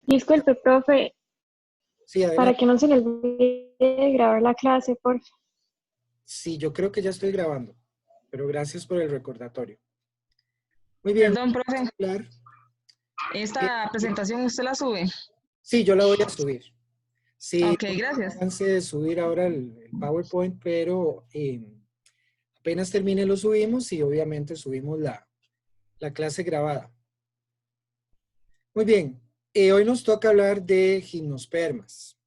Disculpe, profe, Sí, para adelante. que no se le olvide grabar la clase, por favor. Sí, yo creo que ya estoy grabando, pero gracias por el recordatorio. Muy bien, Perdón, profe, vamos a hablar. esta presentación usted la sube. Sí, yo la voy a subir. Sí, Ok, tuve el gracias. chance de subir ahora el PowerPoint, pero apenas termine lo subimos y obviamente subimos la clase grabada. Muy bien, hoy nos toca hablar de gimnospermas.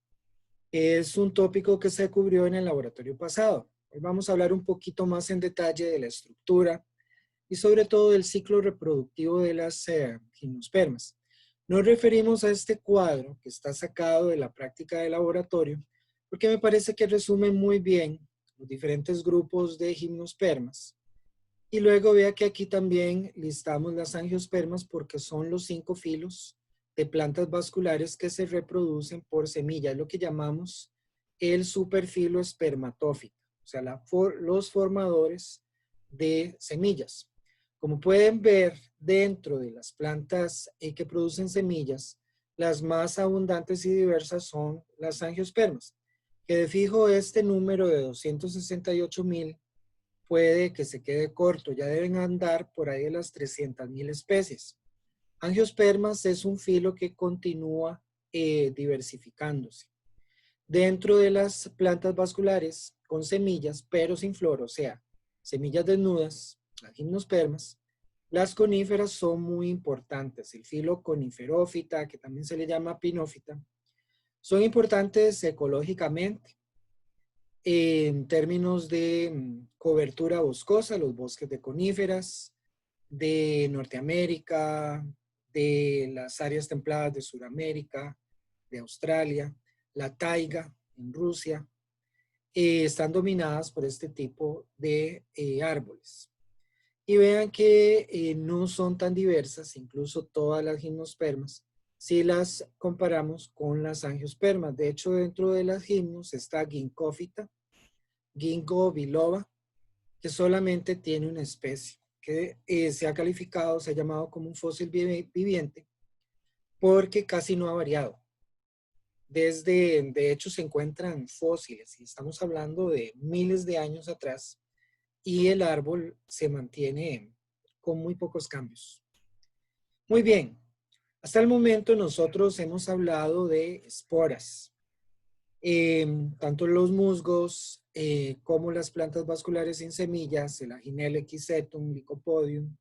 Es un tópico que se cubrió en el laboratorio pasado. Hoy vamos a hablar un poquito más en detalle de la estructura y sobre todo del ciclo reproductivo de las gimnospermas. Nos referimos a este cuadro que está sacado de la práctica de laboratorio porque me parece que resume muy bien los diferentes grupos de gimnospermas. Y luego vea que aquí también listamos las angiospermas porque son los 5 filos de plantas vasculares que se reproducen por semilla, es lo que llamamos el superfilo espermatófita, o sea, los formadores de semillas. Como pueden ver, dentro de las plantas que producen semillas, las más abundantes y diversas son las angiospermas, que de fijo este número de 268,000 puede que se quede corto, ya deben andar por ahí de las 300,000 especies. Angiospermas es un filo que continúa diversificándose. Dentro de las plantas vasculares con semillas, pero sin flor, o sea, semillas desnudas, las gimnospermas, las coníferas son muy importantes. El filo coniferófita, que también se le llama pinófita, son importantes ecológicamente en términos de cobertura boscosa, los bosques de coníferas, de Norteamérica, de las áreas templadas de Sudamérica, de Australia, la taiga en Rusia, están dominadas por este tipo de árboles. Y vean que no son tan diversas, incluso todas las gimnospermas, si las comparamos con las angiospermas. De hecho, dentro de las gimnos está Ginkgofita, Ginkgo biloba, que solamente tiene una especie, que se ha calificado, se ha llamado como un fósil viviente, porque casi no ha variado. De hecho, se encuentran fósiles, y estamos hablando de miles de años atrás, y el árbol se mantiene con muy pocos cambios. Muy bien, hasta el momento nosotros hemos hablado de esporas. Tanto los musgos como las plantas vasculares sin semillas, el Aginella equisetum, Lycopodium,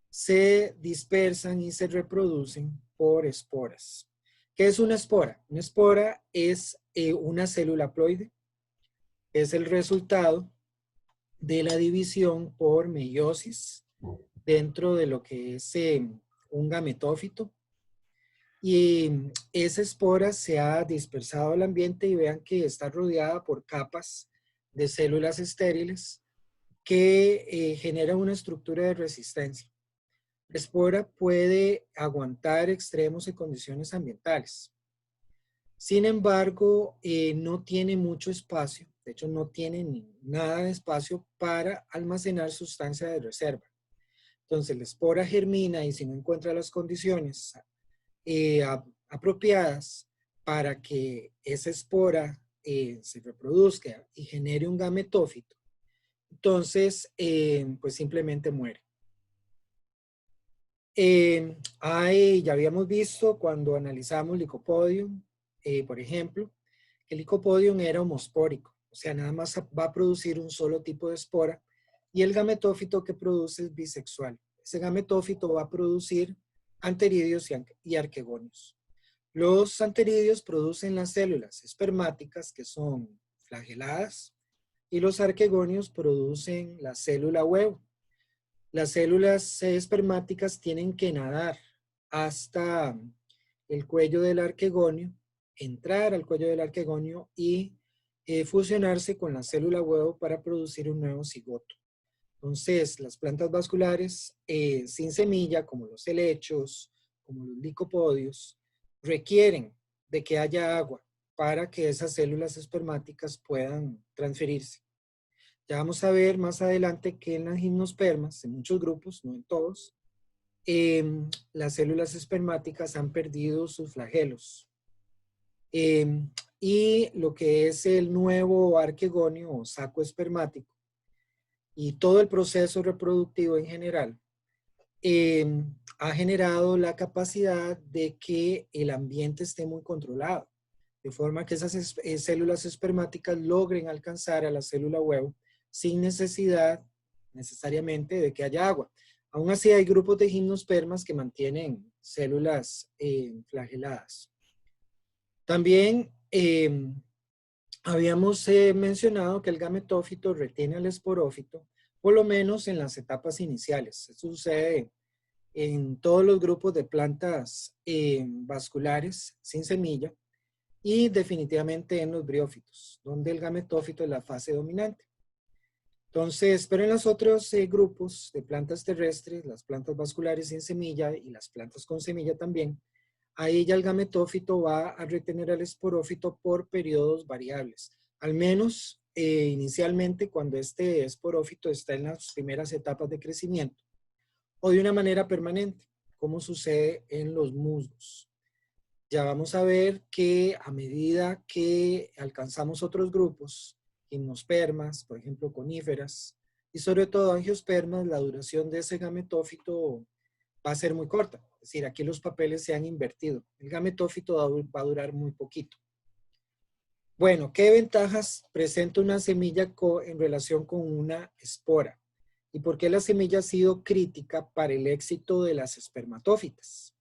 se dispersan y se reproducen por esporas. ¿Qué es una espora? Una espora es una célula haploide, es el resultado de la división por meiosis dentro de lo que es un gametófito. Y esa espora se ha dispersado al ambiente y vean que está rodeada por capas de células estériles que generan una estructura de resistencia. La espora puede aguantar extremos y condiciones ambientales. Sin embargo, no tiene mucho espacio, de hecho no tiene nada de espacio para almacenar sustancia de reserva. Entonces la espora germina y si no encuentra las condiciones apropiadas para que esa espora se reproduzca y genere un gametófito, entonces pues simplemente muere. Ya habíamos visto cuando analizamos Lycopodium, por ejemplo, que el Lycopodium era homospórico, o sea, nada más va a producir un solo tipo de espora y el gametófito que produce es bisexual. Ese gametófito va a producir anteridios y arquegonios. Los anteridios producen las células espermáticas que son flageladas y los arquegonios producen la célula huevo. Las células espermáticas tienen que nadar hasta el cuello del arquegonio, entrar al cuello del arquegonio y fusionarse con la célula huevo para producir un nuevo cigoto. Entonces, las plantas vasculares sin semilla, como los helechos, como los licopodios, requieren de que haya agua para que esas células espermáticas puedan transferirse. Ya vamos a ver más adelante que en las gimnospermas, en muchos grupos, no en todos, las células espermáticas han perdido sus flagelos. Y lo que es el nuevo arquegonio o saco espermático y todo el proceso reproductivo en general ha generado la capacidad de que el ambiente esté muy controlado, de forma que esas células espermáticas logren alcanzar a la célula huevo sin necesidad necesariamente de que haya agua. Aún así hay grupos de gimnospermas que mantienen células flageladas. También habíamos mencionado que el gametófito retiene al esporófito, por lo menos en las etapas iniciales. Eso sucede en todos los grupos de plantas vasculares sin semilla y definitivamente en los briófitos, donde el gametófito es la fase dominante. Entonces, pero en los otros grupos de plantas terrestres, las plantas vasculares sin semilla y las plantas con semilla también, ahí ya el gametófito va a retener al esporófito por periodos variables, al menos inicialmente cuando este esporófito está en las primeras etapas de crecimiento, o de una manera permanente, como sucede en los musgos. Ya vamos a ver que a medida que alcanzamos otros grupos, gimnospermas, por ejemplo coníferas, y sobre todo angiospermas, la duración de ese gametófito va a ser muy corta. Es decir, aquí los papeles se han invertido. El gametófito va a durar muy poquito. Bueno, ¿qué ventajas presenta una semilla en relación con una espora? ¿Y por qué la semilla ha sido crítica para el éxito de las espermatófitas?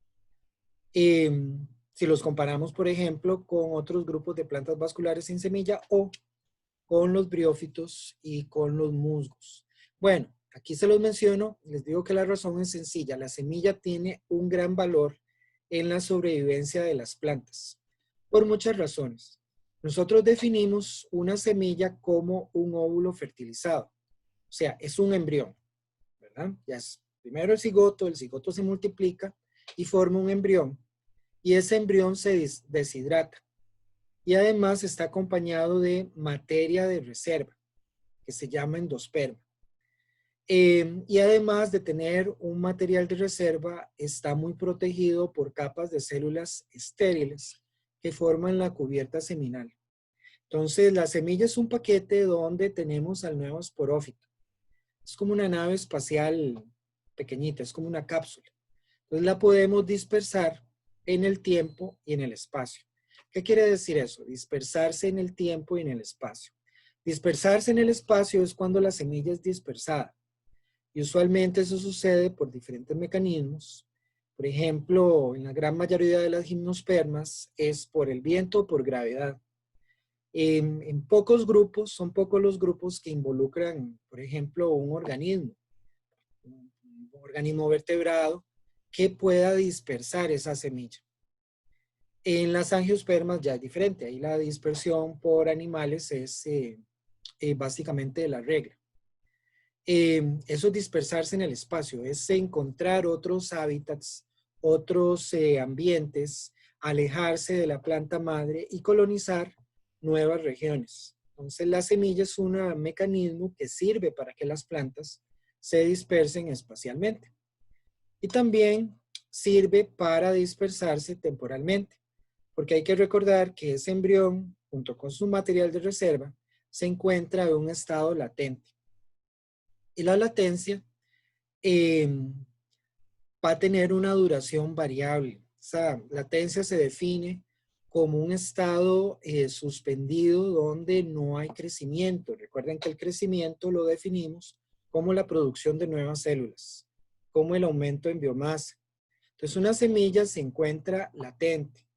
Si los comparamos, por ejemplo, con otros grupos de plantas vasculares sin semilla o con los briófitos y con los musgos. Bueno, aquí se los menciono, les digo que la razón es sencilla. La semilla tiene un gran valor en la sobrevivencia de las plantas, por muchas razones. Nosotros definimos una semilla como un óvulo fertilizado. O sea, es un embrión, ¿verdad? Ya es primero el cigoto se multiplica y forma un embrión. Y ese embrión se deshidrata. Y además está acompañado de materia de reserva, que se llama endosperma. Y además de tener un material de reserva, está muy protegido por capas de células estériles que forman la cubierta seminal. Entonces, la semilla es un paquete donde tenemos al nuevo esporófito. Es como una nave espacial pequeñita, es como una cápsula. Entonces, la podemos dispersar en el tiempo y en el espacio. ¿Qué quiere decir eso? Dispersarse en el tiempo y en el espacio. Dispersarse en el espacio es cuando la semilla es dispersada. Y usualmente eso sucede por diferentes mecanismos. Por ejemplo, en la gran mayoría de las gimnospermas es por el viento o por gravedad. En pocos grupos, son pocos los grupos que involucran, por ejemplo, un organismo vertebrado que pueda dispersar esa semilla. En las angiospermas ya es diferente, ahí la dispersión por animales es básicamente la regla. Eso es dispersarse en el espacio, es encontrar otros hábitats, otros ambientes, alejarse de la planta madre y colonizar nuevas regiones. Entonces la semilla es un mecanismo que sirve para que las plantas se dispersen espacialmente. Y también sirve para dispersarse temporalmente, porque hay que recordar que ese embrión, junto con su material de reserva, se encuentra en un estado latente. Y la latencia va a tener una duración variable. Esa latencia se define como un estado suspendido donde no hay crecimiento. Recuerden que el crecimiento lo definimos como la producción de nuevas células, como el aumento en biomasa. Entonces una semilla se encuentra latente,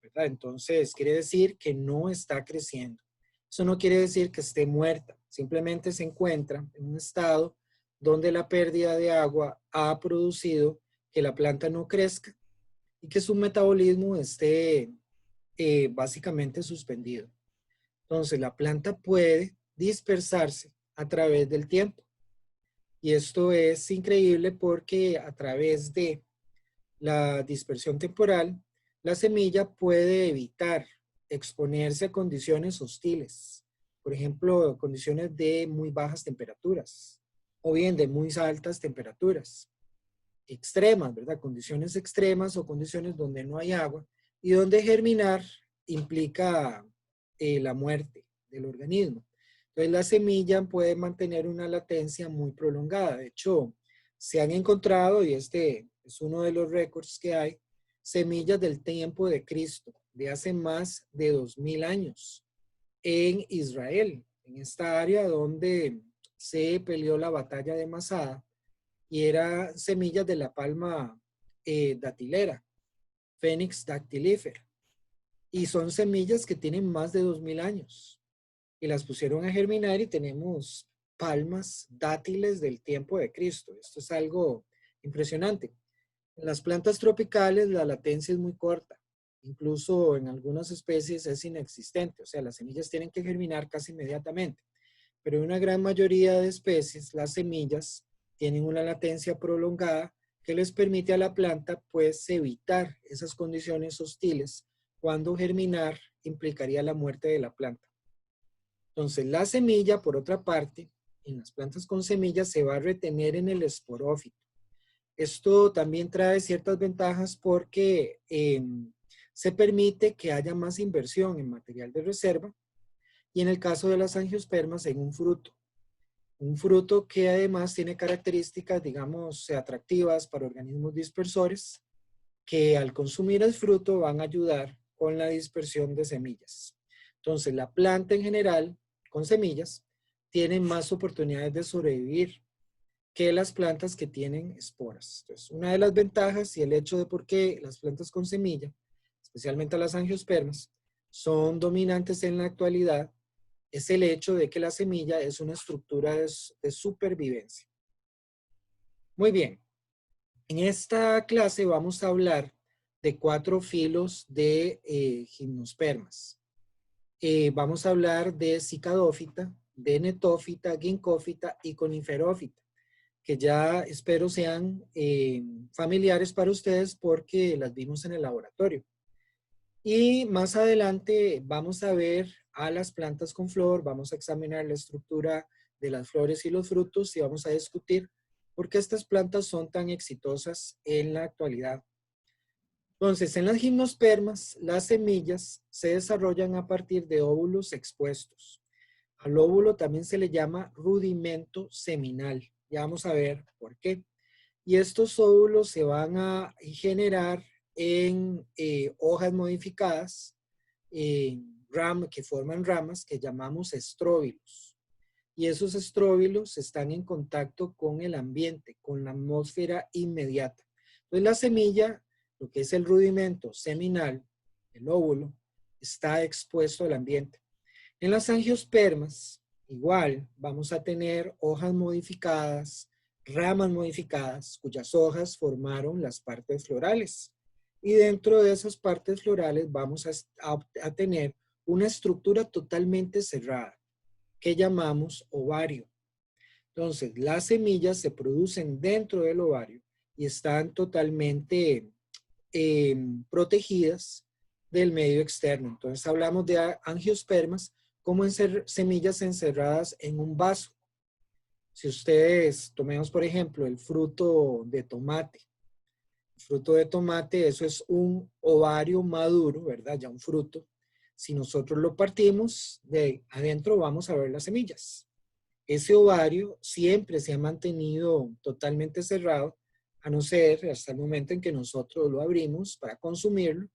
¿verdad? Entonces quiere decir que no está creciendo. Eso no quiere decir que esté muerta, simplemente se encuentra en un estado donde la pérdida de agua ha producido que la planta no crezca y que su metabolismo esté básicamente suspendido. Entonces la planta puede dispersarse a través del tiempo. Y esto es increíble porque a través de la dispersión temporal, la semilla puede evitar exponerse a condiciones hostiles. Por ejemplo, condiciones de muy bajas temperaturas o bien de muy altas temperaturas. extremas, ¿verdad? Condiciones extremas o condiciones donde no hay agua y donde germinar implica la muerte del organismo. Entonces la semilla puede mantener una latencia muy prolongada. De hecho, se han encontrado, y este es uno de los récords que hay, semillas del tiempo de Cristo, de hace más de 2000 años, en Israel, en esta área donde se peleó la batalla de Masada, y eran semillas de la palma datilera, Phoenix dactylifera. Y son semillas que tienen más de 2000 años. Y las pusieron a germinar y tenemos palmas dátiles del tiempo de Cristo. Esto es algo impresionante. En las plantas tropicales la latencia es muy corta. Incluso en algunas especies es inexistente. O sea, las semillas tienen que germinar casi inmediatamente. Pero en una gran mayoría de especies, las semillas tienen una latencia prolongada que les permite a la planta, pues, evitar esas condiciones hostiles cuando germinar implicaría la muerte de la planta. Entonces, la semilla, por otra parte, en las plantas con semillas se va a retener en el esporófito. Esto también trae ciertas ventajas porque se permite que haya más inversión en material de reserva y en el caso de las angiospermas en un fruto. Un fruto que además tiene características, digamos, atractivas para organismos dispersores que al consumir el fruto van a ayudar con la dispersión de semillas. Entonces, la planta en general, con semillas, tiene más oportunidades de sobrevivir que las plantas que tienen esporas. Entonces, una de las ventajas y el hecho de por qué las plantas con semilla, especialmente las angiospermas, son dominantes en la actualidad, es el hecho de que la semilla es una estructura de supervivencia. Muy bien. En esta clase vamos a hablar de 4 filos de gimnospermas. Vamos a hablar de cicadófita, de netófita, ginkgófita y coniferófita, que ya espero sean familiares para ustedes porque las vimos en el laboratorio. Y más adelante vamos a ver a las plantas con flor, vamos a examinar la estructura de las flores y los frutos y vamos a discutir por qué estas plantas son tan exitosas en la actualidad. Entonces, en las gimnospermas, las semillas se desarrollan a partir de óvulos expuestos. Al óvulo también se le llama rudimento seminal. Ya vamos a ver por qué. Y estos óvulos se van a generar en hojas modificadas, que forman ramas que llamamos estróbilos. Y esos estróbilos están en contacto con el ambiente, con la atmósfera inmediata. Entonces la semilla, lo que es el rudimento seminal, el óvulo, está expuesto al ambiente. En las angiospermas, igual, vamos a tener hojas modificadas, ramas modificadas, cuyas hojas formaron las partes florales. Y dentro de esas partes florales vamos a tener una estructura totalmente cerrada, que llamamos ovario. Entonces, las semillas se producen dentro del ovario y están totalmente protegidas del medio externo. Entonces, hablamos de angiospermas como semillas encerradas en un vaso. Si ustedes, tomemos por ejemplo el fruto de tomate. El fruto de tomate, eso es un ovario maduro, ¿verdad? Ya un fruto. Si nosotros lo partimos, de adentro vamos a ver las semillas. Ese ovario siempre se ha mantenido totalmente cerrado, a no ser hasta el momento en que nosotros lo abrimos para consumirlo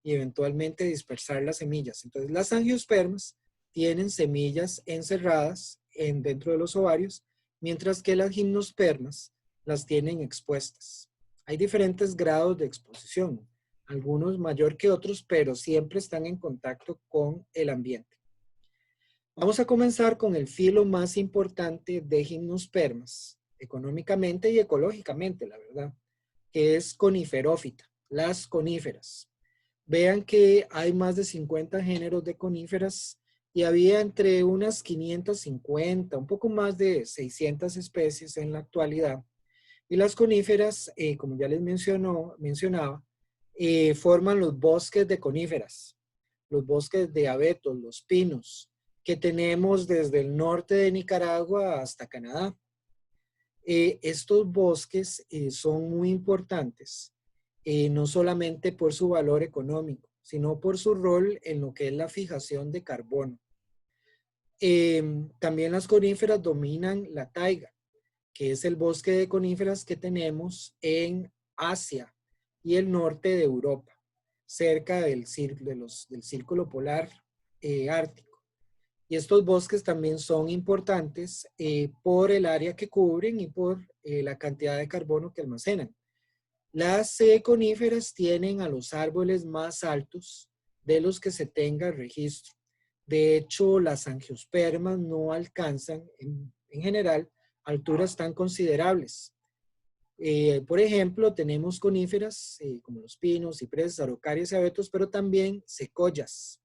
y eventualmente dispersar las semillas. Entonces, las angiospermas tienen semillas encerradas dentro de los ovarios, mientras que las gimnospermas las tienen expuestas. Hay diferentes grados de exposición, algunos mayor que otros, pero siempre están en contacto con el ambiente. Vamos a comenzar con el filo más importante de gimnospermas, económicamente y ecológicamente, la verdad, que es coniferófita, las coníferas. Vean que hay más de 50 géneros de coníferas y había entre unas 550, un poco más de 600 especies en la actualidad. Y las coníferas, como ya les mencionaba, forman los bosques de coníferas, los bosques de abetos, los pinos, que tenemos desde el norte de Nicaragua hasta Canadá. estos bosques son muy importantes, no solamente por su valor económico, sino por su rol en lo que es la fijación de carbono. También las coníferas dominan la taiga, que es el bosque de coníferas que tenemos en Asia y el norte de Europa, cerca del círculo polar ártico. Y estos bosques también son importantes por el área que cubren y por la cantidad de carbono que almacenan. Las coníferas tienen a los árboles más altos de los que se tenga registro. De hecho, las angiospermas no alcanzan, en general, alturas tan considerables. Por ejemplo, tenemos coníferas como los pinos, cipreses, araucarias y abetos, pero también secoyas.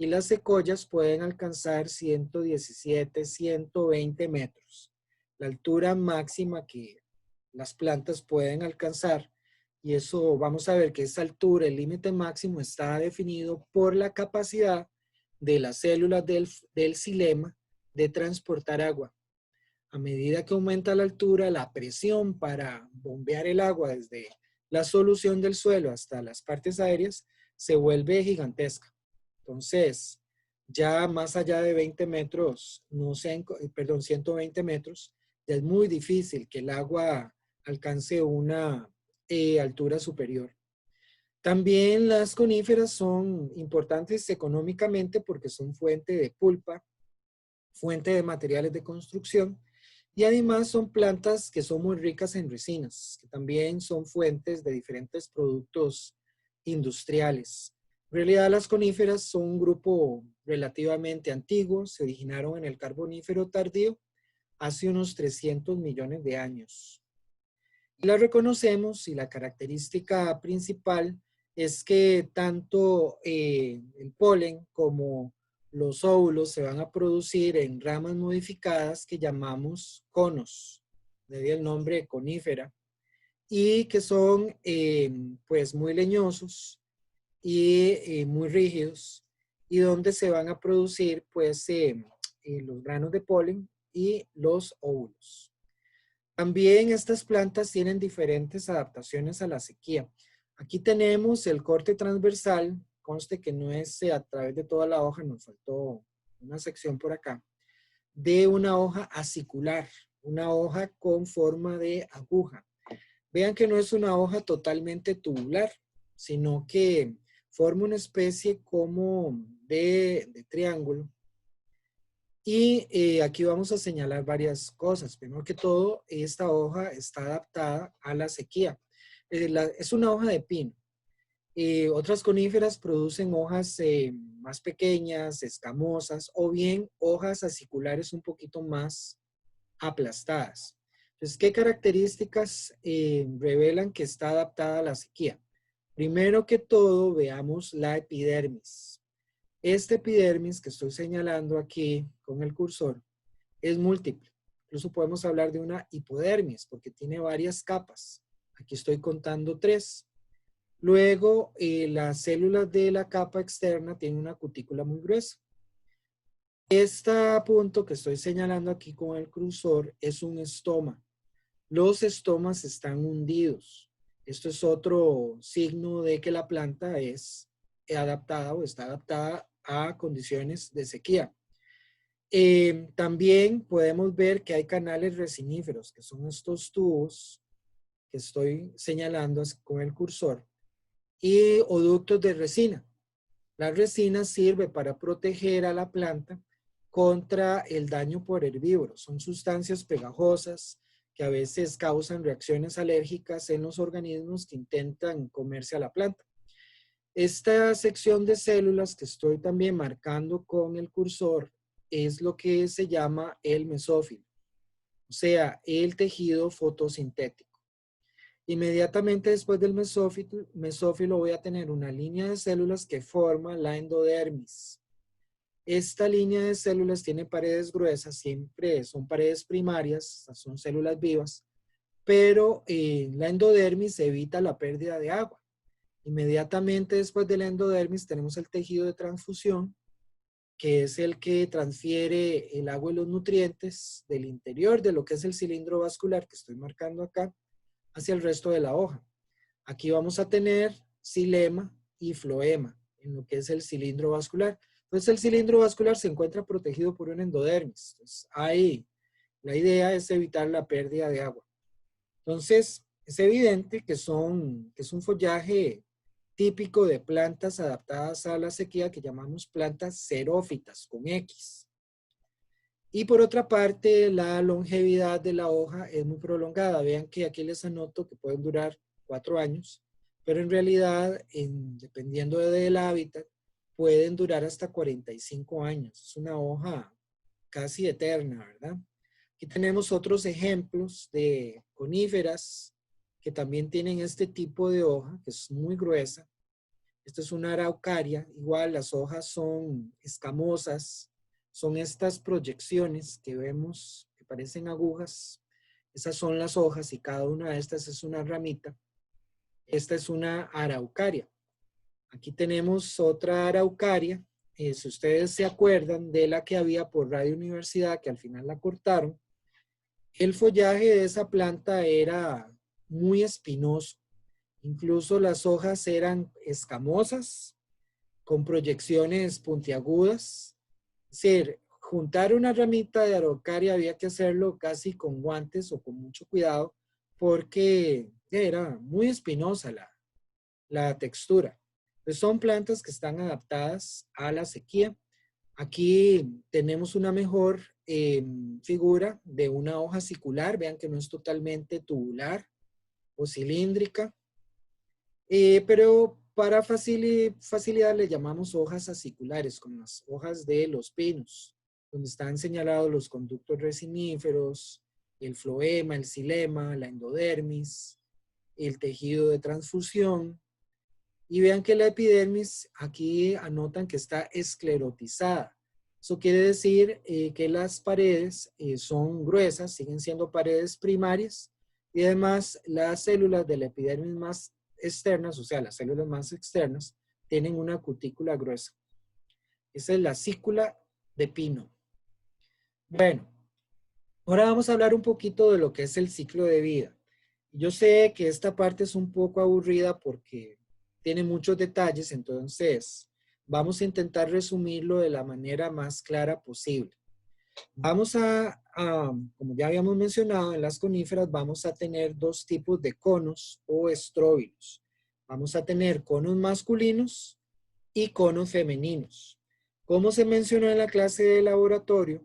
Y las secoyas pueden alcanzar 117, 120 metros. La altura máxima que las plantas pueden alcanzar. Y eso vamos a ver que esa altura, el límite máximo, está definido por la capacidad de las células del xilema de transportar agua. A medida que aumenta la altura, la presión para bombear el agua desde la solución del suelo hasta las partes aéreas se vuelve gigantesca. Entonces, ya más allá de 20 metros, 120 metros, ya es muy difícil que el agua alcance una altura superior. También las coníferas son importantes económicamente porque son fuente de pulpa, fuente de materiales de construcción y además son plantas que son muy ricas en resinas, que también son fuentes de diferentes productos industriales. En realidad las coníferas son un grupo relativamente antiguo, se originaron en el Carbonífero tardío hace unos 300 millones de años. Y las reconocemos y la característica principal es que tanto el polen como los óvulos se van a producir en ramas modificadas que llamamos conos, de ahí el nombre conífera, y que son pues muy leñosos y muy rígidos, y donde se van a producir pues los granos de polen y los óvulos. También estas plantas tienen diferentes adaptaciones a la sequía. Aquí tenemos el corte transversal, conste que no es a través de toda la hoja, nos faltó una sección por acá, de una hoja acicular, una hoja con forma de aguja. Vean que no es una hoja totalmente tubular, sino que forma una especie como de triángulo. Y aquí vamos a señalar varias cosas. Primero que todo, esta hoja está adaptada a la sequía. Es una hoja de pino. Otras coníferas producen hojas más pequeñas, escamosas, o bien hojas aciculares un poquito más aplastadas. Entonces, ¿qué características revelan que está adaptada a la sequía? Primero que todo, veamos la epidermis. Este epidermis que estoy señalando aquí con el cursor es múltiple. Incluso podemos hablar de una hipodermis porque tiene varias capas. Aquí estoy contando 3. Luego, las células de la capa externa tienen una cutícula muy gruesa. Este punto que estoy señalando aquí con el cursor es un estoma. Los estomas están hundidos. Esto es otro signo de que la planta es adaptada o está adaptada a condiciones de sequía. También podemos ver que hay canales resiníferos, que son estos tubos que estoy señalando con el cursor, y oductos de resina. La resina sirve para proteger a la planta contra el daño por herbívoros. Son sustancias pegajosas que a veces causan reacciones alérgicas en los organismos que intentan comerse a la planta. Esta sección de células que estoy también marcando con el cursor es lo que se llama el mesófilo, o sea, el tejido fotosintético. Inmediatamente después del mesófilo voy a tener una línea de células que forma la endodermis. Esta línea de células tiene paredes gruesas, siempre son paredes primarias, son células vivas, pero la endodermis evita la pérdida de agua. Inmediatamente después de la endodermis tenemos el tejido de transfusión que es el que transfiere el agua y los nutrientes del interior de lo que es el cilindro vascular que estoy marcando acá hacia el resto de la hoja. Aquí vamos a tener xilema y floema en lo que es el cilindro vascular. Entonces el cilindro vascular se encuentra protegido por un endodermis. Entonces, ahí la idea es evitar la pérdida de agua. Entonces es evidente que es un follaje típico de plantas adaptadas a la sequía que llamamos plantas xerófitas con X. Y por otra parte, la longevidad de la hoja es muy prolongada. Vean que aquí les anoto que pueden durar 4 años, pero en realidad, dependiendo del hábitat, pueden durar hasta 45 años. Es una hoja casi eterna, ¿verdad? Aquí tenemos otros ejemplos de coníferas que también tienen este tipo de hoja, que es muy gruesa. Esta es una araucaria. Igual las hojas son escamosas. Son estas proyecciones que vemos que parecen agujas. Esas son las hojas y cada una de estas es una ramita. Esta es una araucaria. Aquí tenemos otra araucaria. Si ustedes se acuerdan de la que había por Radio Universidad, que al final la cortaron, el follaje de esa planta era muy espinoso. Incluso las hojas eran escamosas, con proyecciones puntiagudas. Es decir, juntar una ramita de araucaria había que hacerlo casi con guantes o con mucho cuidado porque era muy espinosa la textura. Entonces son plantas que están adaptadas a la sequía. Aquí tenemos una mejor figura de una hoja acicular. Vean que no es totalmente tubular o cilíndrica. Pero para facilidad le llamamos hojas aciculares, como las hojas de los pinos, donde están señalados los conductos resiníferos, el floema, el xilema, la endodermis, el tejido de transfusión. Y vean que la epidermis, aquí anotan que está esclerotizada. Eso quiere decir que las paredes son gruesas, siguen siendo paredes primarias, y además las células de la epidermis más externas, o sea, las células más externas, tienen una cutícula gruesa. Esa es la cícula de pino. Bueno, ahora vamos a hablar un poquito de lo que es el ciclo de vida. Yo sé que esta parte es un poco aburrida porque tiene muchos detalles, entonces vamos a intentar resumirlo de la manera más clara posible. Vamos como ya habíamos mencionado, en las coníferas vamos a tener dos tipos de conos o estróbilos. Vamos a tener conos masculinos y conos femeninos. Como se mencionó en la clase de laboratorio,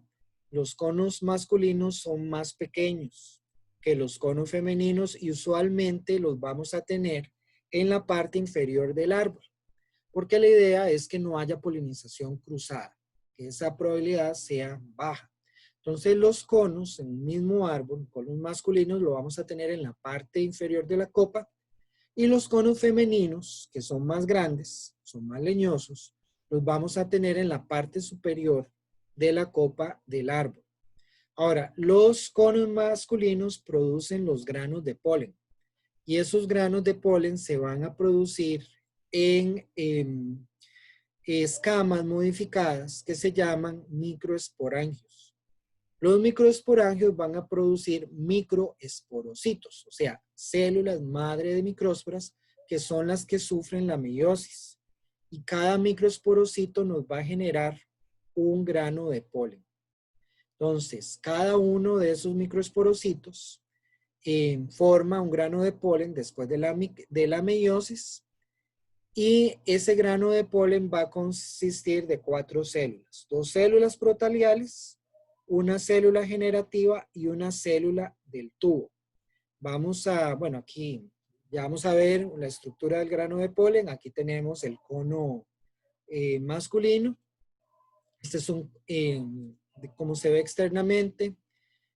los conos masculinos son más pequeños que los conos femeninos y usualmente los vamos a tener en la parte inferior del árbol, porque la idea es que no haya polinización cruzada, que esa probabilidad sea baja. Entonces los conos en un mismo árbol, conos masculinos, lo vamos a tener en la parte inferior de la copa, y los conos femeninos, que son más grandes, son más leñosos, los vamos a tener en la parte superior de la copa del árbol. Ahora, los conos masculinos producen los granos de polen, y esos granos de polen se van a producir en escamas modificadas que se llaman microesporangios. Los microesporangios van a producir microesporocitos, o sea, células madre de microsporas que son las que sufren la meiosis. Y cada microesporocito nos va a generar un grano de polen. Entonces, cada uno de esos microesporocitos forma un grano de polen después de la meiosis, y ese grano de polen va a consistir de 4 células. 2 células protaliales, una célula generativa y una célula del tubo. Bueno, aquí ya vamos a ver la estructura del grano de polen. Aquí tenemos el cono masculino. Este es como se ve externamente,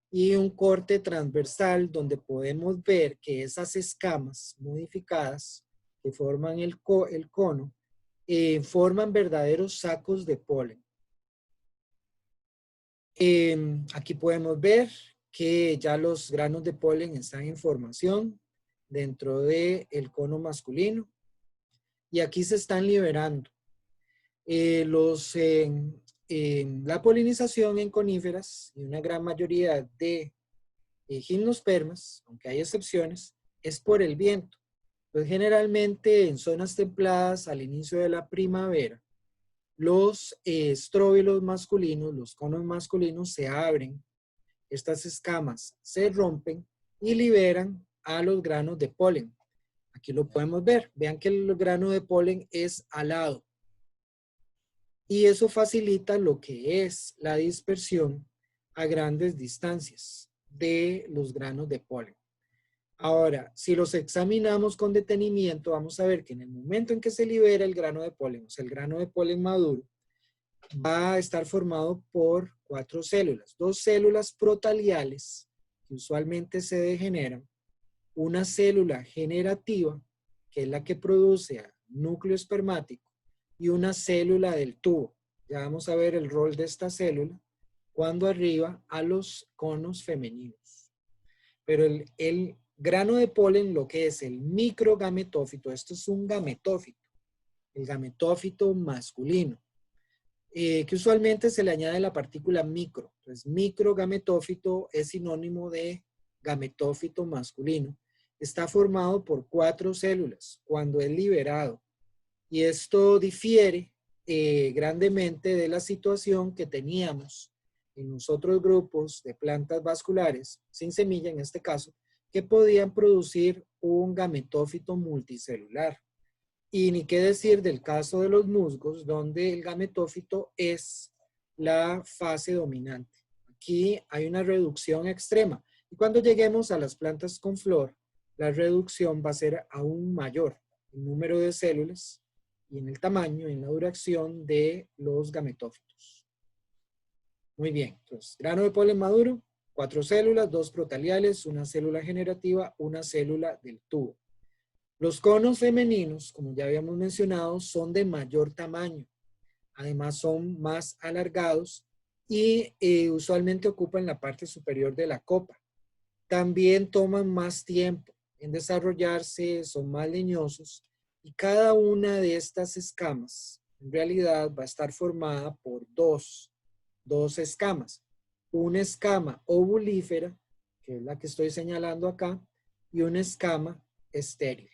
y un corte transversal donde podemos ver que esas escamas modificadas que forman el cono forman verdaderos sacos de polen. Aquí podemos ver que ya los granos de polen están en formación dentro del cono masculino, y aquí se están liberando. la polinización en coníferas y una gran mayoría de gimnospermas, aunque hay excepciones, es por el viento. Pues generalmente en zonas templadas al inicio de la primavera, los estróbilos masculinos, los conos masculinos se abren, estas escamas se rompen y liberan a los granos de polen. Aquí lo podemos ver. Vean que el grano de polen es alado. Y eso facilita lo que es la dispersión a grandes distancias de los granos de polen. Ahora, si los examinamos con detenimiento, vamos a ver que en el momento en que se libera el grano de polen, o sea, el grano de polen maduro, va a estar formado por 4 células. 2 células protaliales, que usualmente se degeneran, una célula generativa, que es la que produce núcleo espermático, y una célula del tubo. Ya vamos a ver el rol de esta célula cuando arriba a los conos femeninos. Pero el grano de polen, lo que es el microgametófito, esto es un gametófito, el gametófito masculino, que usualmente se le añade la partícula micro. Entonces, microgametófito es sinónimo de gametófito masculino. Está formado por 4 células cuando es liberado. Y esto difiere grandemente de la situación que teníamos en los otros grupos de plantas vasculares, sin semilla en este caso, que podían producir un gametófito multicelular. Y ni qué decir del caso de los musgos, donde el gametófito es la fase dominante. Aquí hay una reducción extrema. Y cuando lleguemos a las plantas con flor, la reducción va a ser aún mayor en número de células y en el tamaño y en la duración de los gametófitos. Muy bien, entonces, grano de polen maduro, 4 células, 2 protaliales, una célula generativa, una célula del tubo. Los conos femeninos, como ya habíamos mencionado, son de mayor tamaño. Además son más alargados y usualmente ocupan la parte superior de la copa. También toman más tiempo en desarrollarse, son más leñosos y cada una de estas escamas en realidad va a estar formada por dos escamas. Una escama ovulífera, que es la que estoy señalando acá, y una escama estéril.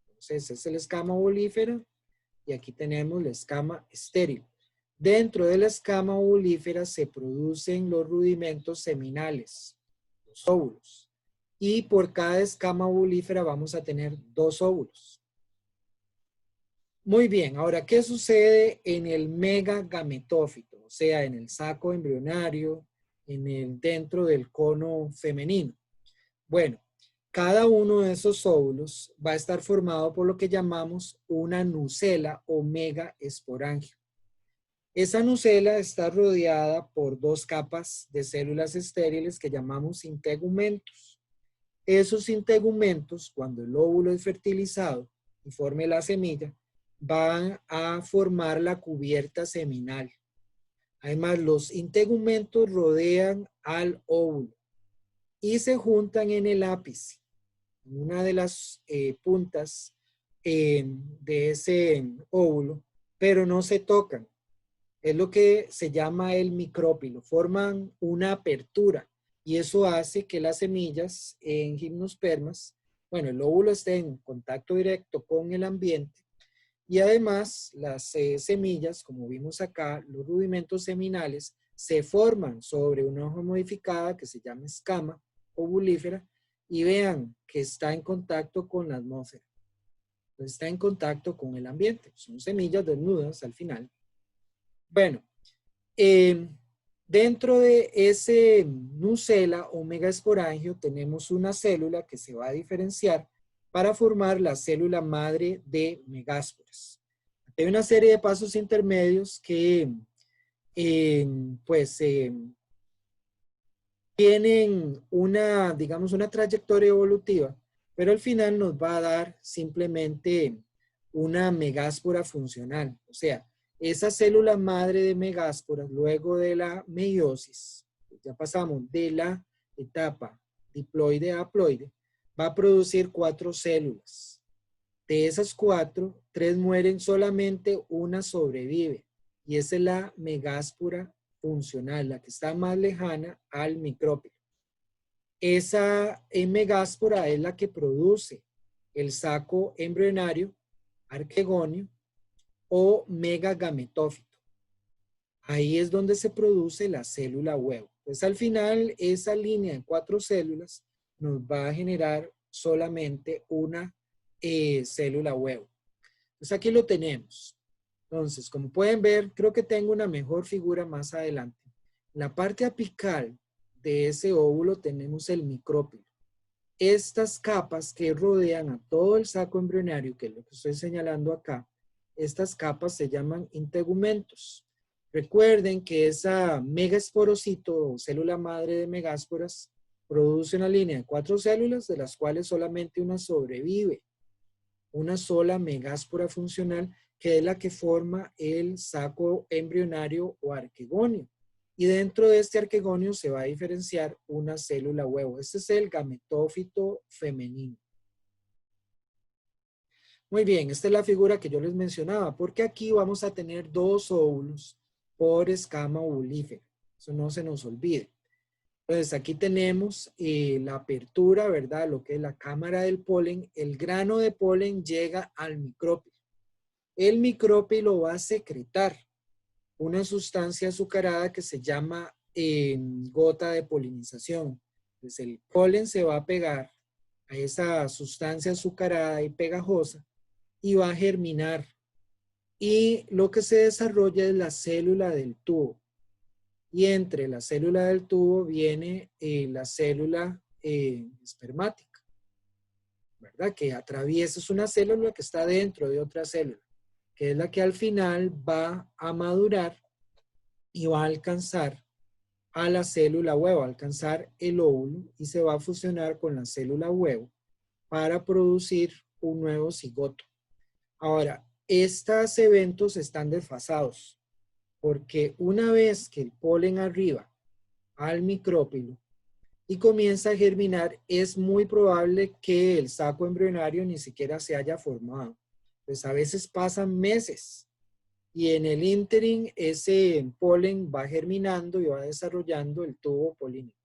Entonces, es la escama ovulífera y aquí tenemos la escama estéril. Dentro de la escama ovulífera se producen los rudimentos seminales, los óvulos. Y por cada escama ovulífera vamos a tener 2 óvulos. Muy bien, ahora, ¿qué sucede en el megagametófito? O sea, en el saco embrionario, dentro del cono femenino. Bueno, cada uno de esos óvulos va a estar formado por lo que llamamos una nucela o megaesporangio. Esa nucela está rodeada por 2 capas de células estériles que llamamos integumentos. Esos integumentos, cuando el óvulo es fertilizado y forme la semilla, van a formar la cubierta seminal. Además, los integumentos rodean al óvulo y se juntan en el ápice, en una de las puntas de ese óvulo, pero no se tocan. Es lo que se llama el micrópilo. Forman una apertura y eso hace que las semillas en gimnospermas, bueno, el óvulo esté en contacto directo con el ambiente y además las semillas, como vimos acá, los rudimentos seminales se forman sobre una hoja modificada que se llama escama ovulífera y vean que está en contacto con la atmósfera. Entonces está en contacto con el ambiente. Son semillas desnudas al final. Bueno, dentro de ese nucela o megaesporangio tenemos una célula que se va a diferenciar para formar la célula madre de megásporas. Hay una serie de pasos intermedios que tienen una, digamos, una trayectoria evolutiva, pero al final nos va a dar simplemente una megáspora funcional. O sea, esa célula madre de megásporas, luego de la meiosis, ya pasamos de la etapa diploide a haploide, va a producir 4 células. De esas 4, 3 mueren, solamente una sobrevive. y esa es la megáspora funcional, la que está más lejana al micrópilo. Esa megáspora es la que produce el saco embrionario, arquegonio o megagametófito. Ahí es donde se produce la célula huevo. Entonces, al final, esa línea de 4 células nos va a generar solamente una célula huevo. Entonces, aquí lo tenemos. Entonces, como pueden ver, creo que tengo una mejor figura más adelante. En la parte apical de ese óvulo tenemos el micrópilo. Estas capas que rodean a todo el saco embrionario, que es lo que estoy señalando acá, estas capas se llaman integumentos. Recuerden que esa megasporocito o célula madre de megásporas produce una línea de 4 células, de las cuales solamente una sobrevive. Una sola megáspora funcional, que es la que forma el saco embrionario o arquegonio. Y dentro de este arquegonio se va a diferenciar una célula huevo. Este es el gametófito femenino. Muy bien, esta es la figura que yo les mencionaba, porque aquí vamos a tener 2 óvulos por escama ovulífera. Eso no se nos olvide. Entonces aquí tenemos la apertura, ¿verdad? Lo que es la cámara del polen. El grano de polen llega al micrópilo. El micrópilo va a secretar una sustancia azucarada que se llama gota de polinización. Entonces el polen se va a pegar a esa sustancia azucarada y pegajosa y va a germinar. Y lo que se desarrolla es la célula del tubo. Y entre la célula del tubo viene la célula espermática, ¿verdad? Que atraviesa, es una célula que está dentro de otra célula, que es la que al final va a madurar y va a alcanzar a la célula huevo, a alcanzar el óvulo y se va a fusionar con la célula huevo para producir un nuevo cigoto. Ahora, estos eventos están desfasados porque una vez que el polen arriba al micrópilo y comienza a germinar, es muy probable que el saco embrionario ni siquiera se haya formado. Pues a veces pasan meses y en el ínterin ese polen va germinando y va desarrollando el tubo polínico.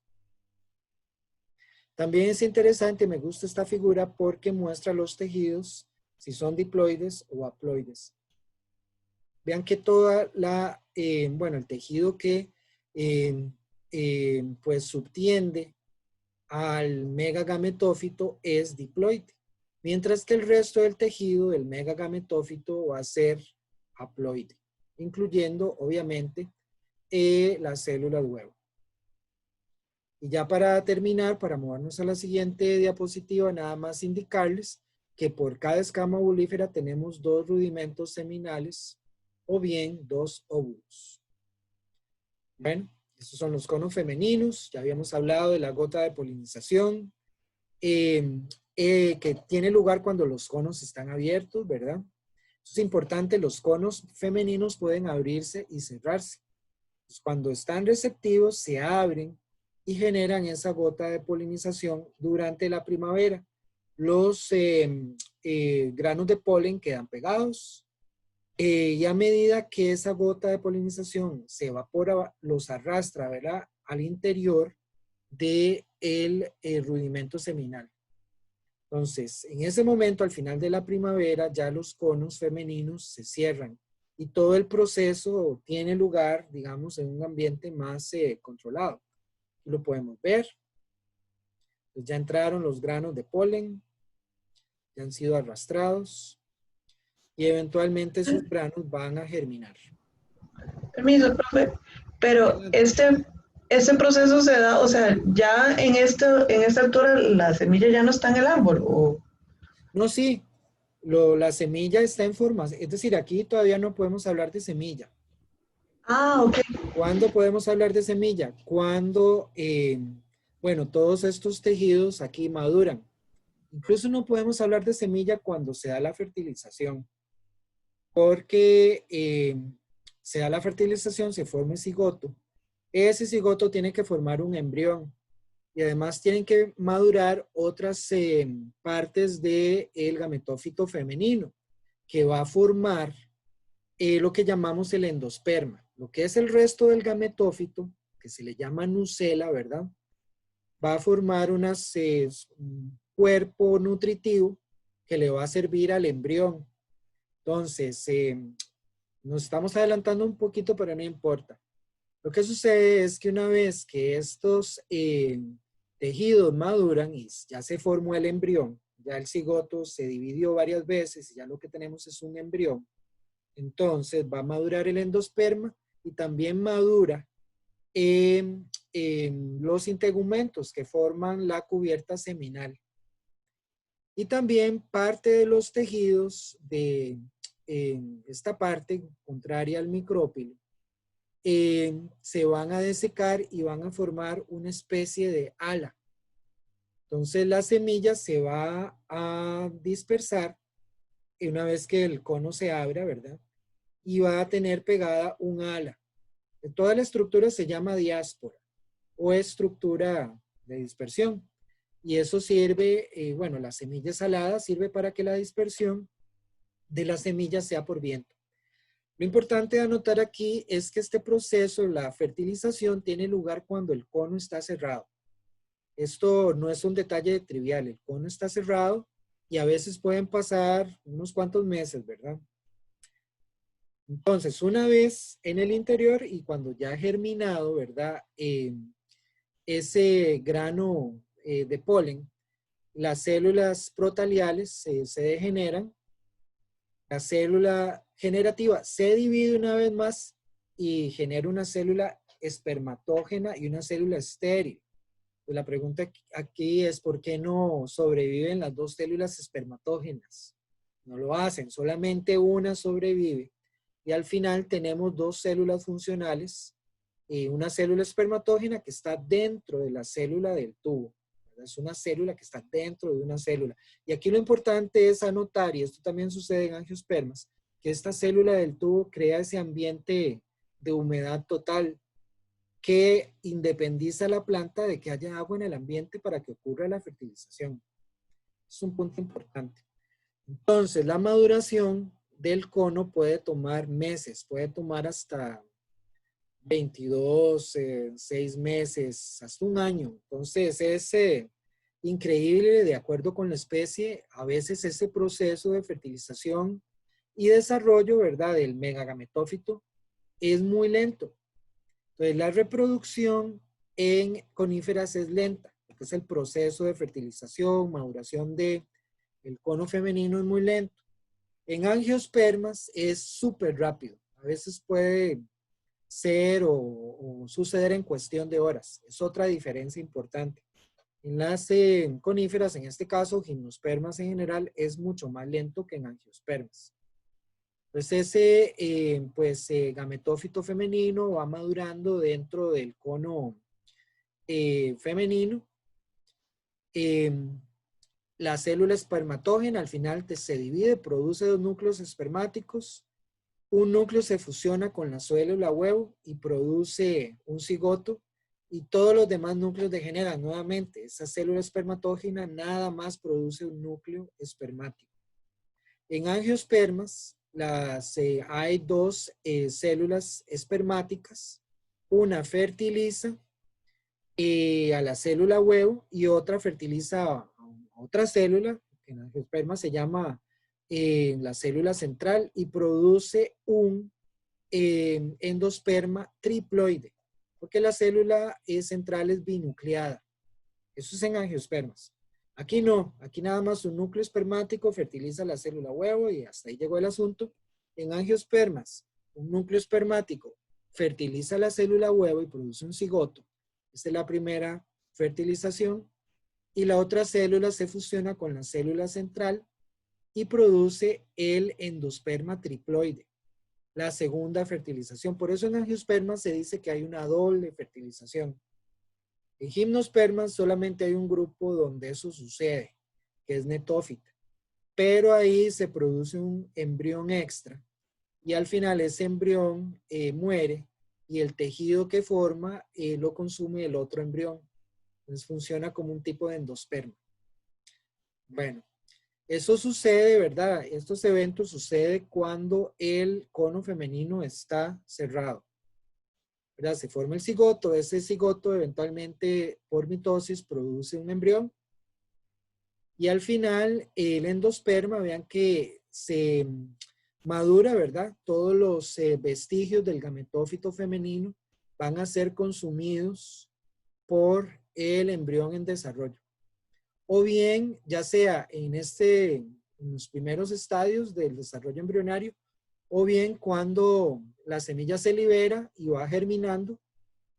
También es interesante, me gusta esta figura porque muestra los tejidos, si son diploides o haploides. Vean que toda la, el tejido que pues subtiende al megagametófito es diploide, mientras que el resto del tejido del megagametófito va a ser haploide, incluyendo obviamente las células huevo. Y ya para terminar, para movernos a la siguiente diapositiva, nada más indicarles que por cada escama ovulífera tenemos 2 rudimentos seminales o bien 2 óvulos. Bueno, estos son los conos femeninos. Ya habíamos hablado de la gota de polinización, que tiene lugar cuando los conos están abiertos, ¿verdad? Eso es importante, los conos femeninos pueden abrirse y cerrarse. Pues cuando están receptivos, se abren y generan esa gota de polinización durante la primavera. Los granos de polen quedan pegados y a medida que esa gota de polinización se evapora, los arrastra, ¿verdad?, al interior del rudimento seminal. Entonces, en ese momento, al final de la primavera, ya los conos femeninos se cierran y todo el proceso tiene lugar, digamos, en un ambiente más controlado. Aquí lo podemos ver. Pues ya entraron los granos de polen, ya han sido arrastrados y eventualmente esos granos van a germinar. Permiso, profe, pero este proceso se da, o sea, ya en esta altura la semilla ya no está en el árbol, ¿o? No, sí, la semilla está en forma, es decir, aquí todavía no podemos hablar de semilla. Ah, ok. ¿Cuándo podemos hablar de semilla? Cuando, todos estos tejidos aquí maduran. Incluso no podemos hablar de semilla cuando se da la fertilización, porque se da la fertilización, se forma el cigoto. Ese cigoto tiene que formar un embrión y además tienen que madurar otras partes del gametófito femenino que va a formar lo que llamamos el endosperma. Lo que es el resto del gametófito, que se le llama nucela, ¿verdad? Va a formar un cuerpo nutritivo que le va a servir al embrión. Entonces, nos estamos adelantando un poquito, pero no importa. Lo que sucede es que una vez que estos tejidos maduran y ya se formó el embrión, ya el cigoto se dividió varias veces y ya lo que tenemos es un embrión, entonces va a madurar el endosperma y también madura los integumentos que forman la cubierta seminal. Y también parte de los tejidos de esta parte contraria al micrópilo se van a desecar y van a formar una especie de ala. Entonces la semilla se va a dispersar una vez que el cono se abra, ¿verdad? Y va a tener pegada un ala. Toda la estructura se llama diáspora o estructura de dispersión. Y eso sirve, bueno, la semilla salada sirve para que la dispersión de la semilla sea por viento. Lo importante de anotar aquí es que este proceso, la fertilización, tiene lugar cuando el cono está cerrado. Esto no es un detalle trivial, el cono está cerrado y a veces pueden pasar unos cuantos meses, ¿verdad? Entonces, una vez en el interior y cuando ya ha germinado, ¿verdad? Ese grano de polen, las células protaliales se degeneran, la célula generativa se divide una vez más y genera una célula espermatógena y una célula estéril. Pues la pregunta aquí es ¿por qué no sobreviven las dos células espermatógenas? No lo hacen, solamente una sobrevive. Y al final tenemos dos células funcionales, una célula espermatógena que está dentro de la célula del tubo. Es una célula que está dentro de una célula. Y aquí lo importante es anotar, y esto también sucede en angiospermas, que esta célula del tubo crea ese ambiente de humedad total que independiza a la planta de que haya agua en el ambiente para que ocurra la fertilización. Es un punto importante. Entonces, la maduración del cono puede tomar meses, puede tomar hasta 22, 6 meses, hasta un año. Entonces, es increíble, de acuerdo con la especie, a veces ese proceso de fertilización y desarrollo, ¿verdad?, del megagametófito es muy lento. Entonces, la reproducción en coníferas es lenta, porque es el proceso de fertilización, maduración del cono femenino es muy lento. En angiospermas es súper rápido. A veces puede ser o suceder en cuestión de horas. Es otra diferencia importante. En las coníferas, en este caso, gimnospermas en general, es mucho más lento que en angiospermas. Entonces ese gametófito femenino va madurando dentro del cono femenino. La célula espermatógena al final se divide, produce dos núcleos espermáticos. Un núcleo se fusiona con la célula huevo y produce un cigoto y todos los demás núcleos degeneran nuevamente. Esa célula espermatógena nada más produce un núcleo espermático. En angiospermas hay dos células espermáticas. Una fertiliza a la célula huevo y otra fertiliza a otra célula, que en angiospermas se llama la célula central y produce un endosperma triploide, porque la célula central es binucleada. Eso es en angiospermas. Aquí no, aquí nada más un núcleo espermático fertiliza la célula huevo y hasta ahí llegó el asunto. En angiospermas, un núcleo espermático fertiliza la célula huevo y produce un cigoto. Esta es la primera fertilización. Y la otra célula se fusiona con la célula central y produce el endosperma triploide, la segunda fertilización. Por eso en angiospermas se dice que hay una doble fertilización. En gimnospermas solamente hay un grupo donde eso sucede, que es netófita. Pero ahí se produce un embrión extra y al final ese embrión muere y el tejido que forma lo consume el otro embrión. Entonces funciona como un tipo de endosperma. Bueno, Eso sucede, ¿verdad? Estos eventos suceden cuando el cono femenino está cerrado, ¿verdad? Se forma el cigoto, ese cigoto eventualmente por mitosis produce un embrión y al final el endosperma, vean que se madura, ¿verdad? Todos los vestigios del gametófito femenino van a ser consumidos por el embrión en desarrollo. O bien, ya sea en los primeros estadios del desarrollo embrionario, o bien cuando la semilla se libera y va germinando,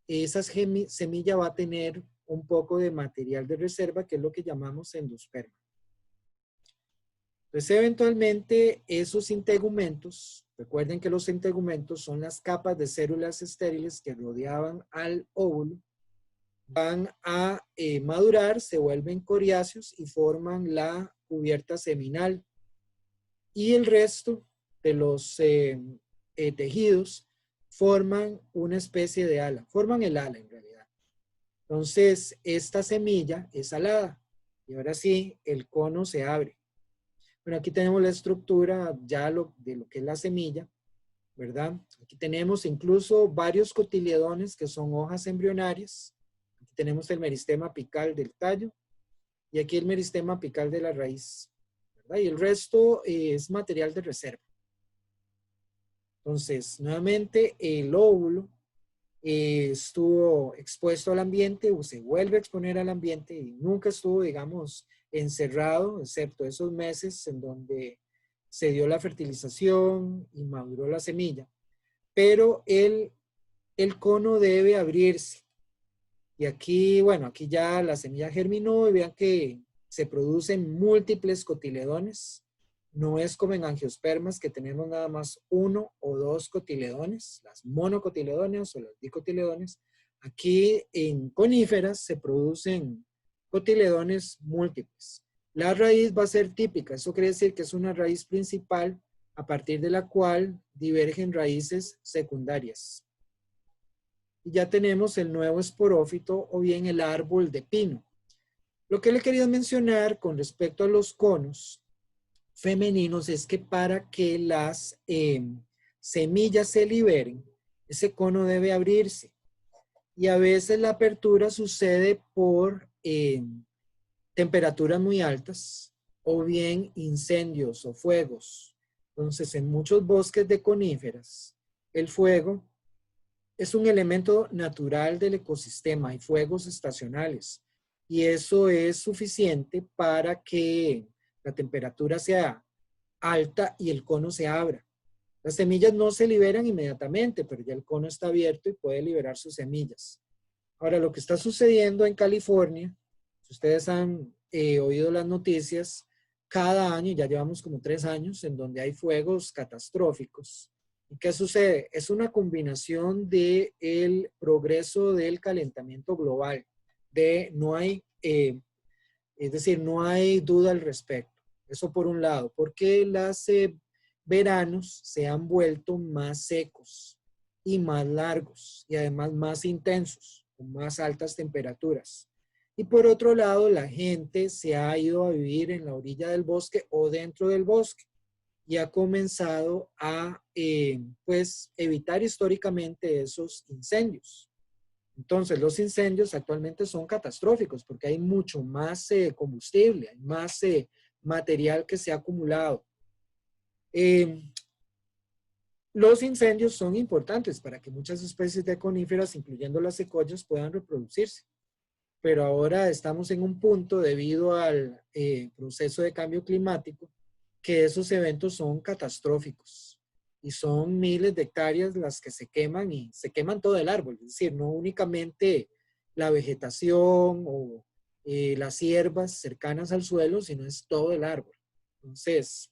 esa semilla va a tener un poco de material de reserva, que es lo que llamamos endosperma. Entonces, eventualmente, esos integumentos, recuerden que los integumentos son las capas de células estériles que rodeaban al óvulo, van a madurar, se vuelven coriáceos y forman la cubierta seminal. Y el resto de los tejidos forman una especie de ala, forman el ala en realidad. Entonces, esta semilla es alada y ahora sí, el cono se abre. Bueno, aquí tenemos la estructura ya de lo que es la semilla, ¿verdad? Aquí tenemos incluso varios cotiledones que son hojas embrionarias. Aquí tenemos el meristema apical del tallo y aquí el meristema apical de la raíz, ¿verdad? Y el resto es material de reserva. Entonces, nuevamente, el óvulo estuvo expuesto al ambiente o se vuelve a exponer al ambiente y nunca estuvo, digamos, encerrado, excepto esos meses en donde se dio la fertilización y maduró la semilla. Pero el cono debe abrirse. Y aquí, bueno, aquí ya la semilla germinó y vean que se producen múltiples cotiledones. No es como en angiospermas que tenemos nada más uno o dos cotiledones, las monocotiledones o los dicotiledones. Aquí en coníferas se producen cotiledones múltiples. La raíz va a ser típica, eso quiere decir que es una raíz principal a partir de la cual divergen raíces secundarias. Y ya tenemos el nuevo esporófito o bien el árbol de pino. Lo que le quería mencionar con respecto a los conos femeninos es que para que las semillas se liberen, ese cono debe abrirse. Y a veces la apertura sucede por temperaturas muy altas o bien incendios o fuegos. Entonces, en muchos bosques de coníferas, el fuego es un elemento natural del ecosistema. Hay fuegos estacionales y eso es suficiente para que la temperatura sea alta y el cono se abra. Las semillas no se liberan inmediatamente, pero ya el cono está abierto y puede liberar sus semillas. Ahora, lo que está sucediendo en California, si ustedes han oído las noticias, cada año, ya llevamos como 3 años, en donde hay fuegos catastróficos. ¿Y qué sucede? Es una combinación del progreso del calentamiento global, es decir, no hay duda al respecto. Eso por un lado, porque los veranos se han vuelto más secos y más largos y además más intensos, con más altas temperaturas. Y por otro lado, la gente se ha ido a vivir en la orilla del bosque o dentro del bosque y ha comenzado a pues evitar históricamente esos incendios. Entonces, los incendios actualmente son catastróficos porque hay mucho más combustible, hay más material que se ha acumulado. Los incendios son importantes para que muchas especies de coníferas, incluyendo las secoyas, puedan reproducirse. Pero ahora estamos en un punto, debido al proceso de cambio climático, que esos eventos son catastróficos. Y son miles de hectáreas las que se queman y se queman todo el árbol. Es decir, no únicamente la vegetación o las hierbas cercanas al suelo, sino es todo el árbol. Entonces,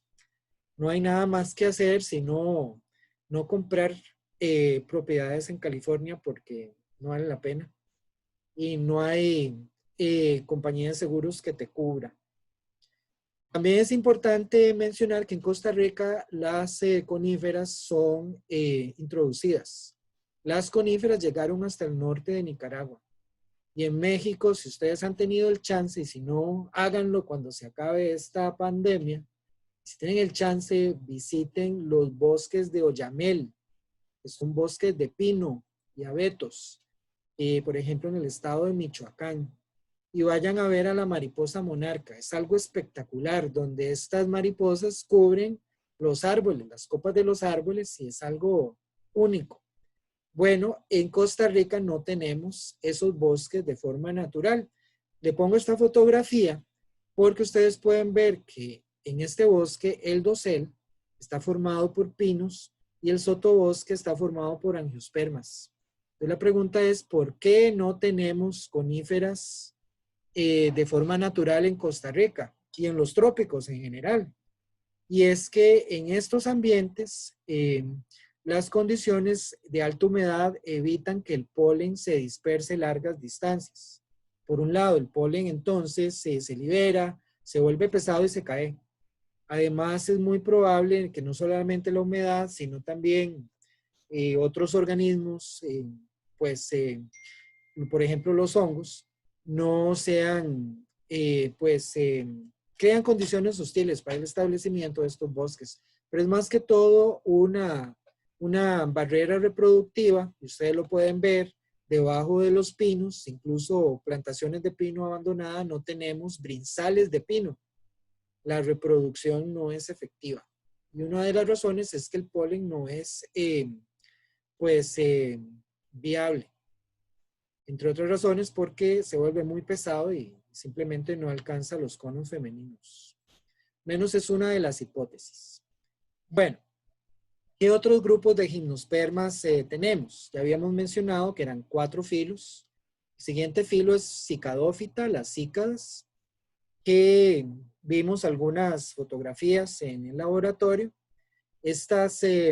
no hay nada más que hacer sino no comprar propiedades en California porque no vale la pena. Y no hay compañía de seguros que te cubra. También es importante mencionar que en Costa Rica las coníferas son introducidas. Las coníferas llegaron hasta el norte de Nicaragua Y en México, si ustedes han tenido el chance, y si no, háganlo cuando se acabe esta pandemia, si tienen el chance, visiten los bosques de Oyamel, que son bosques de pino y abetos, por ejemplo, en el estado de Michoacán. Y vayan a ver a la mariposa monarca. Es algo espectacular, donde estas mariposas cubren los árboles, las copas de los árboles, y es algo único. Bueno, en Costa Rica no tenemos esos bosques de forma natural. Le pongo esta fotografía porque ustedes pueden ver que en este bosque el dosel está formado por pinos y el sotobosque está formado por angiospermas. Entonces la pregunta es, ¿por qué no tenemos coníferas de forma natural en Costa Rica y en los trópicos en general? Y es que en estos ambientes las condiciones de alta humedad evitan que el polen se disperse largas distancias. Por un lado, el polen entonces se libera, se vuelve pesado y se cae. Además, es muy probable que no solamente la humedad, sino también otros organismos, por ejemplo los hongos, no sean, crean condiciones hostiles para el establecimiento de estos bosques. Pero es más que todo una barrera reproductiva, y ustedes lo pueden ver, debajo de los pinos, incluso plantaciones de pino abandonada, no tenemos brinzales de pino. La reproducción no es efectiva. Y una de las razones es que el polen no es, viable. Entre otras razones porque se vuelve muy pesado y simplemente no alcanza los conos femeninos. Menos es una de las hipótesis. Bueno, ¿qué otros grupos de gimnospermas tenemos? Ya habíamos mencionado que eran 4 filos. El siguiente filo es cicadófita, las cícadas, que vimos algunas fotografías en el laboratorio. Este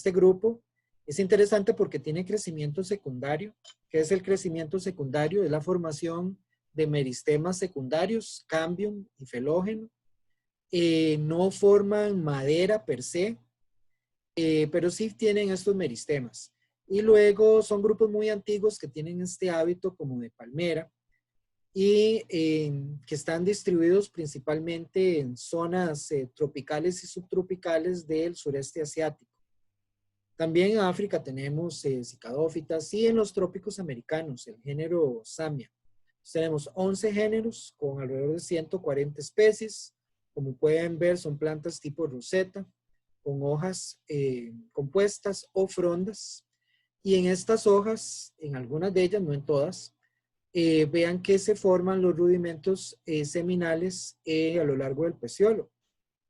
grupo es interesante porque tiene crecimiento secundario. ¿Qué es el crecimiento secundario? Es la formación de meristemas secundarios, cambium y felógeno. No forman madera per se, pero sí tienen estos meristemas. Y luego son grupos muy antiguos que tienen este hábito como de palmera y que están distribuidos principalmente en zonas tropicales y subtropicales del sureste asiático. También en África tenemos cicadófitas y en los trópicos americanos, el género Samia. Tenemos 11 géneros con alrededor de 140 especies. Como pueden ver, son plantas tipo roseta, con hojas compuestas o frondas. Y en estas hojas, en algunas de ellas, no en todas, vean que se forman los rudimentos seminales a lo largo del peciolo.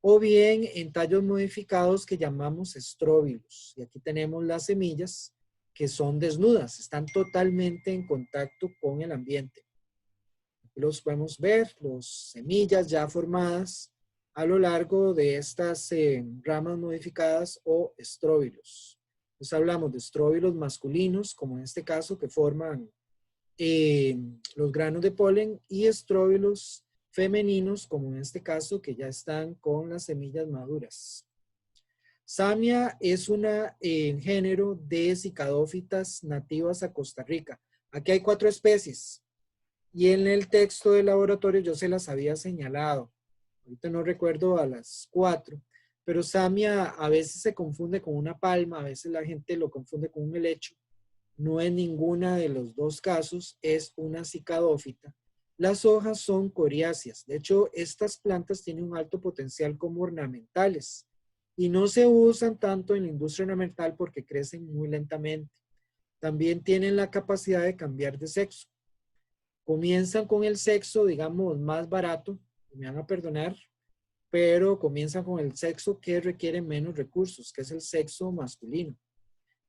O bien en tallos modificados que llamamos estróbilos. Y aquí tenemos las semillas que son desnudas, están totalmente en contacto con el ambiente. Aquí los podemos ver, las semillas ya formadas a lo largo de estas ramas modificadas o estróbilos. Entonces hablamos de estróbilos masculinos, como en este caso, que forman los granos de polen, y estróbilos femeninos, como en este caso, que ya están con las semillas maduras. Samia es un género de cicadófitas nativas a Costa Rica. Aquí hay 4 especies y en el texto del laboratorio yo se las había señalado. Ahorita no recuerdo a las 4, pero Samia a veces se confunde con una palma, a veces la gente lo confunde con un helecho. No es ninguna de los dos casos, es una cicadófita. Las hojas son coriáceas. De hecho, estas plantas tienen un alto potencial como ornamentales y no se usan tanto en la industria ornamental porque crecen muy lentamente. También tienen la capacidad de cambiar de sexo. Comienzan con el sexo, digamos, más barato, me van a perdonar, pero comienzan con el sexo que requiere menos recursos, que es el sexo masculino.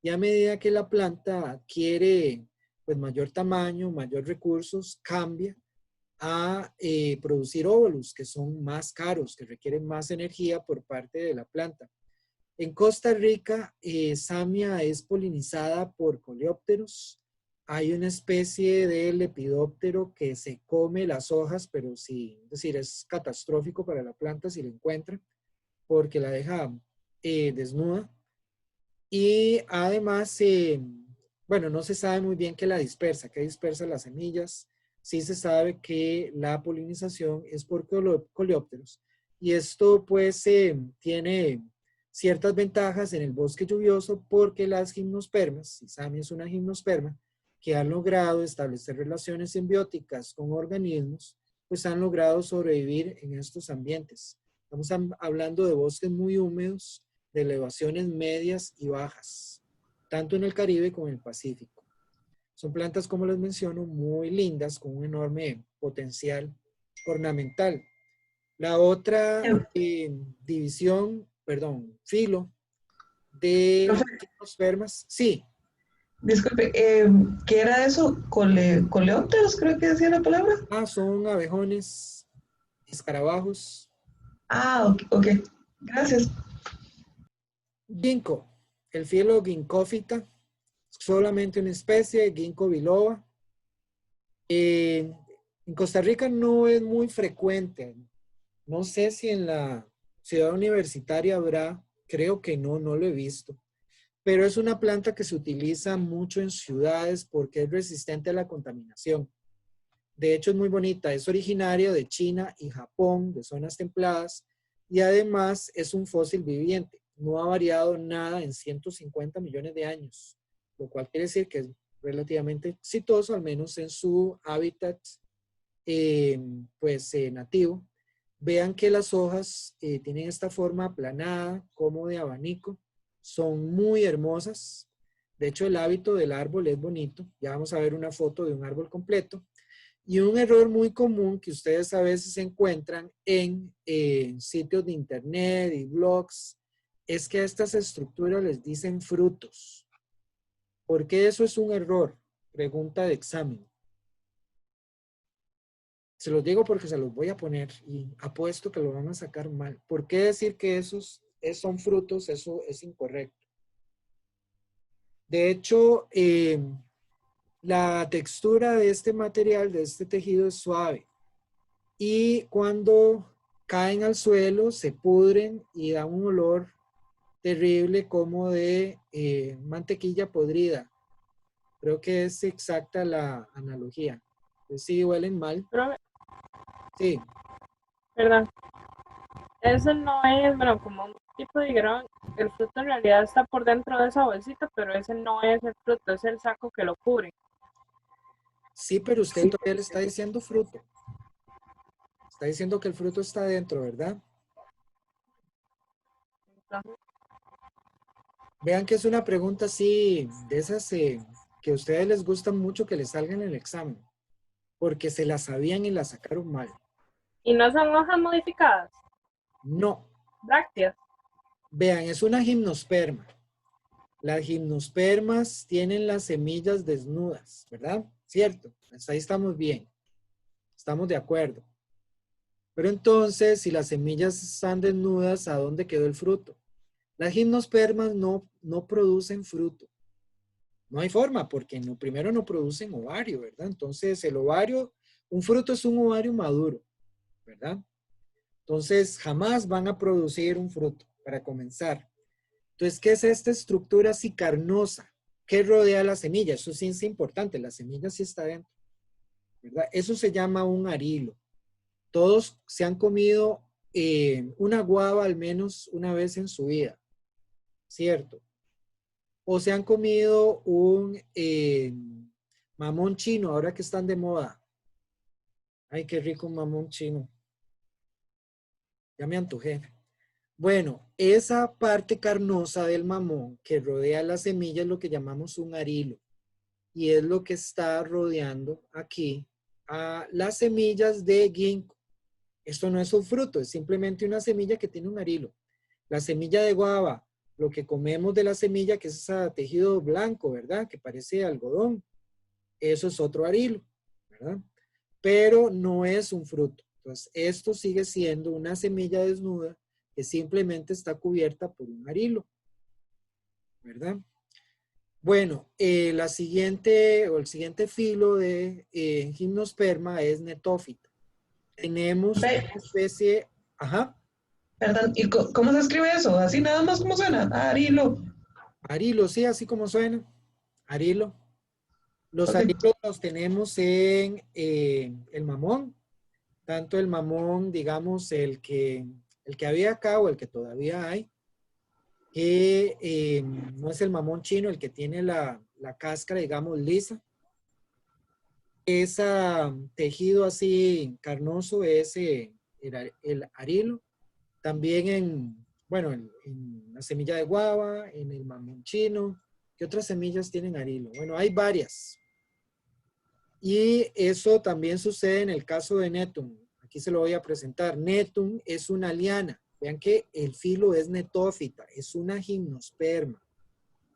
Y a medida que la planta adquiere pues, mayor tamaño, mayor recursos, cambia a producir óvulos que son más caros, que requieren más energía por parte de la planta. En Costa Rica, Samia es polinizada por coleópteros. Hay una especie de lepidóptero que se come las hojas, pero sí, es decir, es catastrófico para la planta si la encuentra, porque la deja desnuda. Y además, bueno, no se sabe muy bien qué la dispersa, qué dispersa las semillas. Sí se sabe que la polinización es por coleópteros. Y esto pues tiene ciertas ventajas en el bosque lluvioso porque las gimnospermas, Sisami es una gimnosperma, que han logrado establecer relaciones simbióticas con organismos, pues han logrado sobrevivir en estos ambientes. Estamos hablando de bosques muy húmedos, de elevaciones medias y bajas, tanto en el Caribe como en el Pacífico. Son plantas, como les menciono, muy lindas, con un enorme potencial ornamental. La otra filo de Profe, gimnospermas, sí, disculpe, ¿qué era eso? Coleópteros, creo que decía la palabra. son abejones, escarabajos. Ah, ok, ok. Gracias. Ginkgo, el filo Ginkgophyta, solamente una especie, Ginkgo biloba. En Costa Rica no es muy frecuente. No sé si en la ciudad universitaria habrá, creo que no lo he visto. Pero es una planta que se utiliza mucho en ciudades porque es resistente a la contaminación. De hecho, es muy bonita. Es originaria de China y Japón, de zonas templadas, y además es un fósil viviente. No ha variado nada en 150 millones de años, lo cual quiere decir que es relativamente exitoso, al menos en su hábitat nativo. Vean que las hojas tienen esta forma aplanada, como de abanico. Son muy hermosas. De hecho, el hábito del árbol es bonito. Ya vamos a ver una foto de un árbol completo. Y un error muy común que ustedes a veces encuentran en sitios de internet y blogs es que a estas estructuras les dicen frutos. ¿Por qué eso es un error? Pregunta de examen. Se los digo porque se los voy a poner y apuesto que lo van a sacar mal. ¿Por qué decir que esos son frutos? Eso es incorrecto. De hecho, la textura de este material, de este tejido, es suave. Y cuando caen al suelo, se pudren y dan un olor terrible como de mantequilla podrida. Creo que es exacta la analogía. Pues sí, huelen mal. Profe, Sí. perdón. Eso no es, bueno, como un tipo de grano. El fruto en realidad está por dentro de esa bolsita, pero ese no es el fruto, es el saco que lo cubre. Sí, pero usted todavía le está diciendo fruto. Está diciendo que el fruto está dentro, ¿verdad? Entonces, Vean que es una pregunta así, de esas que a ustedes les gusta mucho que les salgan en el examen, porque se la sabían y la sacaron mal. y no son hojas modificadas, No. brácteas. Vean, es una gimnosperma. Las gimnospermas tienen las semillas desnudas, ¿verdad? ¿Cierto? Hasta ahí estamos bien. Estamos de acuerdo. Pero entonces, si las semillas están desnudas, ¿a dónde quedó el fruto? Las gimnospermas no producen fruto. No hay forma, porque primero no producen ovario, ¿verdad? Entonces, el ovario, un fruto es un ovario maduro, ¿verdad? Entonces, jamás van a producir un fruto, para comenzar. Entonces, ¿qué es esta estructura así carnosa que rodea la semilla? Eso sí es importante, la semilla sí está dentro, ¿verdad? Eso se llama un arilo. Todos se han comido una guava al menos una vez en su vida, ¿cierto? O se han comido un mamón chino, ahora que están de moda. Ay, qué rico un mamón chino. Ya me antojé. Bueno, esa parte carnosa del mamón que rodea la semilla es lo que llamamos un arilo. Y es lo que está rodeando aquí a las semillas de ginkgo. Esto no es un fruto, es simplemente una semilla que tiene un arilo. La semilla de guava, lo que comemos de la semilla, que es ese tejido blanco, ¿verdad? Que parece algodón. Eso es otro arilo, ¿verdad? Pero no es un fruto. Entonces, esto sigue siendo una semilla desnuda que simplemente está cubierta por un arilo, ¿verdad? Bueno, el siguiente filo de gimnosperma es netófita. Tenemos una especie, ajá, Perdón, ¿y cómo se escribe eso? Así nada más como suena. Arilo. arilo, sí, así como suena, arilo. Los Ok. arilos los tenemos en el mamón, tanto el mamón, digamos, el que había acá o el que todavía hay, que no es el mamón chino, el que tiene la cáscara, digamos, lisa. Ese tejido así carnoso es el arilo. También bueno, en la semilla de guava, en el mamón chino. ¿Qué otras semillas tienen arilo? Bueno, hay varias. Y eso también sucede en el caso de Netum. Aquí se lo voy a presentar. Netum es una liana. Vean que el filo es netófita, es una gimnosperma,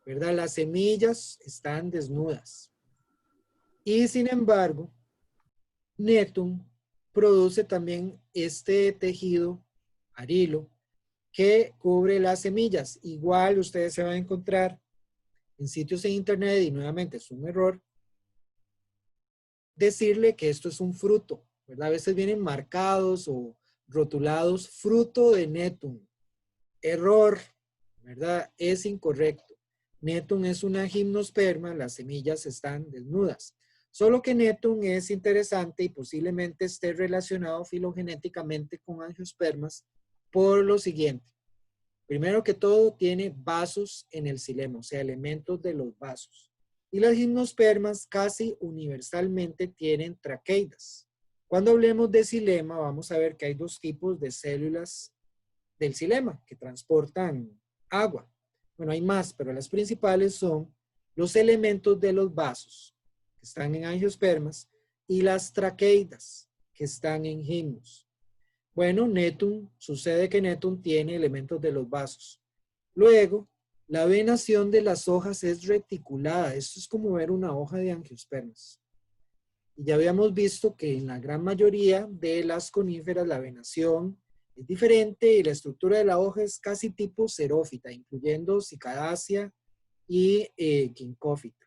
¿verdad? Las semillas están desnudas. Y sin embargo, Netum produce también este tejido, arilo, que cubre las semillas. Igual ustedes se van a encontrar en sitios en internet, y nuevamente es un error, decirle que esto es un fruto, ¿verdad? A veces vienen marcados o rotulados fruto de Netum. Error, ¿verdad? Es incorrecto. Netum es una gimnosperma, las semillas están desnudas. Solo que Netum es interesante y posiblemente esté relacionado filogenéticamente con angiospermas por lo siguiente. Primero que todo, tiene vasos en el xilema, o sea, elementos de los vasos. Y las gimnospermas casi universalmente tienen traqueidas. Cuando hablemos de xilema, vamos a ver que hay dos tipos de células del xilema que transportan agua. Bueno, hay más, pero las principales son los elementos de los vasos, que están en angiospermas, y las traqueidas, que están en gimnos. Bueno, Netum, sucede que Netum tiene elementos de los vasos. Luego, la venación de las hojas es reticulada. Esto es como ver una hoja de angiospermas. Y ya habíamos visto que en la gran mayoría de las coníferas la venación es diferente y la estructura de la hoja es casi tipo xerófita, incluyendo cicadácea y quincófita.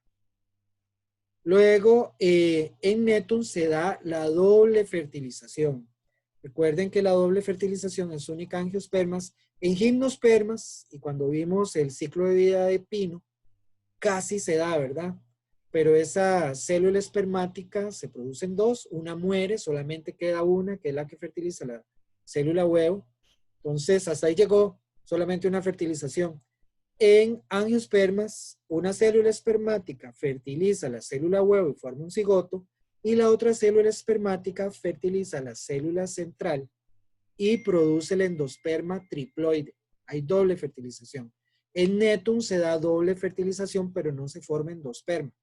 Luego, en Netum se da la doble fertilización. Recuerden que la doble fertilización es única en angiospermas. En gimnospermas, y cuando vimos el ciclo de vida de pino, casi se da, ¿verdad? Pero esa célula espermática se producen dos, una muere, solamente queda una, que es la que fertiliza la célula huevo. Entonces, hasta ahí llegó solamente una fertilización. En angiospermas, una célula espermática fertiliza la célula huevo y forma un cigoto, y la otra célula espermática fertiliza la célula central y produce el endosperma triploide. Hay doble fertilización. En Netum se da doble fertilización, pero no se forma endosperma.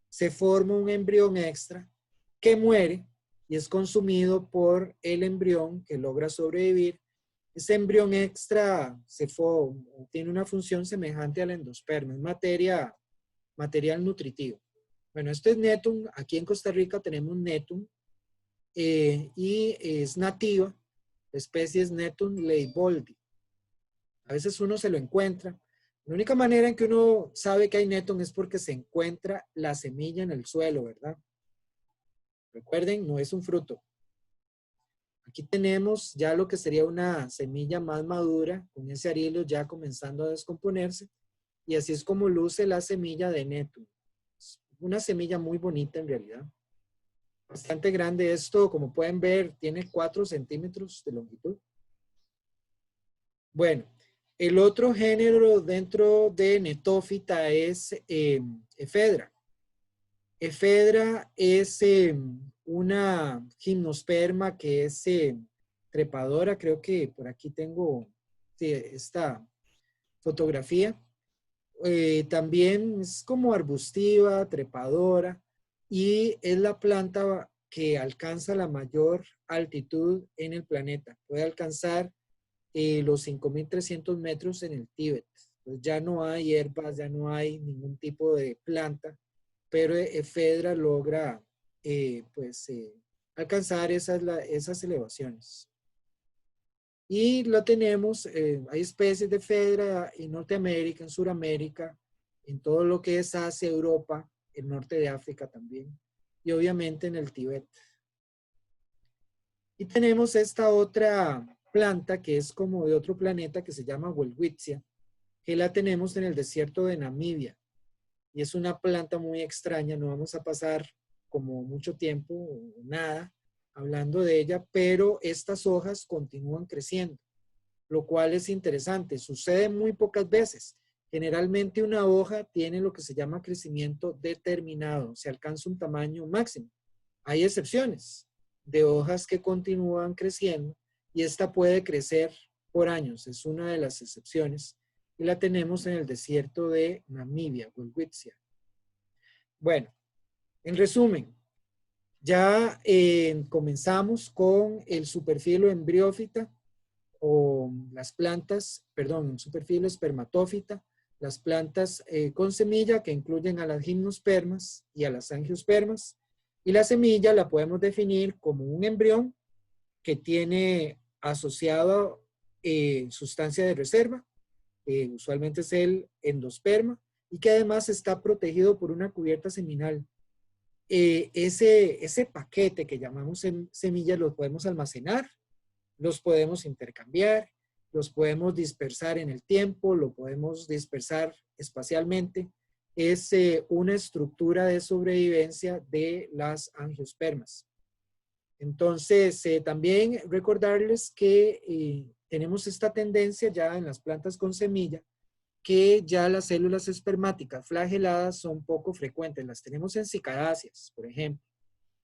Se forma un embrión extra que muere y es consumido por el embrión que logra sobrevivir. Ese embrión extra tiene una función semejante al endosperma, es material nutritivo. Bueno, esto es Netum. Aquí en Costa Rica tenemos Netum y es nativa. La especie es Netum leiboldi. A veces uno se lo encuentra. La única manera en que uno sabe que hay Netum es porque se encuentra la semilla en el suelo, ¿verdad? Recuerden, no es un fruto. Aquí tenemos ya lo que sería una semilla más madura, con ese arilo ya comenzando a descomponerse. Y así es como luce la semilla de Netum. Una semilla muy bonita en realidad. Bastante grande esto, como pueden ver, tiene 4 centímetros de longitud. Bueno, el otro género dentro de Netófita es Ephedra. Ephedra es una gimnosperma que es trepadora. Creo que por aquí tengo esta fotografía. También es como arbustiva, trepadora, y es la planta que alcanza la mayor altitud en el planeta. Puede alcanzar los 5.300 metros en el Tíbet. Pues ya no hay hierbas, ya no hay ningún tipo de planta, pero Ephedra logra alcanzar esas elevaciones. Y lo tenemos, hay especies de Ephedra en Norteamérica, en Sudamérica, en todo lo que es Asia, Europa, el norte de África también, y obviamente en el Tíbet. Y tenemos esta otra planta que es como de otro planeta que se llama Welwitschia, que la tenemos en el desierto de Namibia. y es una planta muy extraña. No vamos a pasar como mucho tiempo o nada hablando de ella, pero estas hojas continúan creciendo, lo cual es interesante. Sucede muy pocas veces. Generalmente una hoja tiene lo que se llama crecimiento determinado, se alcanza un tamaño máximo. Hay excepciones de hojas que continúan creciendo y esta puede crecer por años, es una de las excepciones y la tenemos en el desierto de Namibia, Welwitschia. Bueno, en resumen, ya comenzamos con el superfilo embriófita o las plantas, perdón, superfilo espermatófita, las plantas con semilla que incluyen a las gimnospermas y a las angiospermas. Y la semilla la podemos definir como un embrión que tiene asociado sustancia de reserva, usualmente es el endosperma, y que además está protegido por una cubierta seminal. Ese paquete que llamamos semillas lo podemos almacenar, los podemos intercambiar, los podemos dispersar en el tiempo, lo podemos dispersar espacialmente. Es una estructura de sobrevivencia de las angiospermas. Entonces, también recordarles que tenemos esta tendencia ya en las plantas con semilla, que ya las células espermáticas flageladas son poco frecuentes. Las tenemos en cicadáceas, por ejemplo.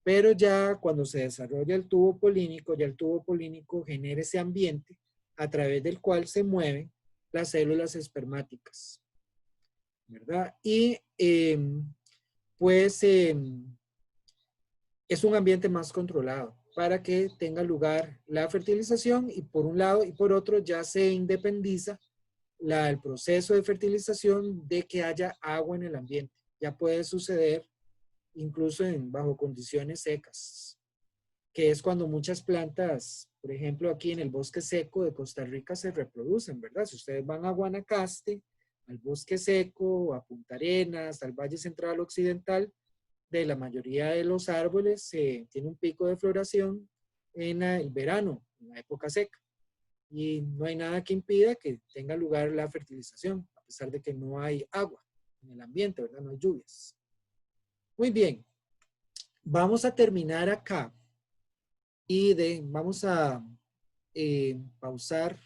Pero ya cuando se desarrolla el tubo polínico, ya el tubo polínico genera ese ambiente a través del cual se mueven las células espermáticas, ¿verdad? Y pues es un ambiente más controlado para que tenga lugar la fertilización y por un lado y por otro ya se independiza el proceso de fertilización de que haya agua en el ambiente. Ya puede suceder incluso bajo condiciones secas, que es cuando muchas plantas, por ejemplo, aquí en el bosque seco de Costa Rica se reproducen, ¿verdad? Si ustedes van a Guanacaste, al bosque seco, a Punta Arenas, al Valle Central Occidental, de la mayoría de los árboles tiene un pico de floración en el verano, en la época seca. Y no hay nada que impida que tenga lugar la fertilización, a pesar de que no hay agua en el ambiente, ¿verdad? No hay lluvias. Muy bien, vamos a terminar acá y vamos a pausar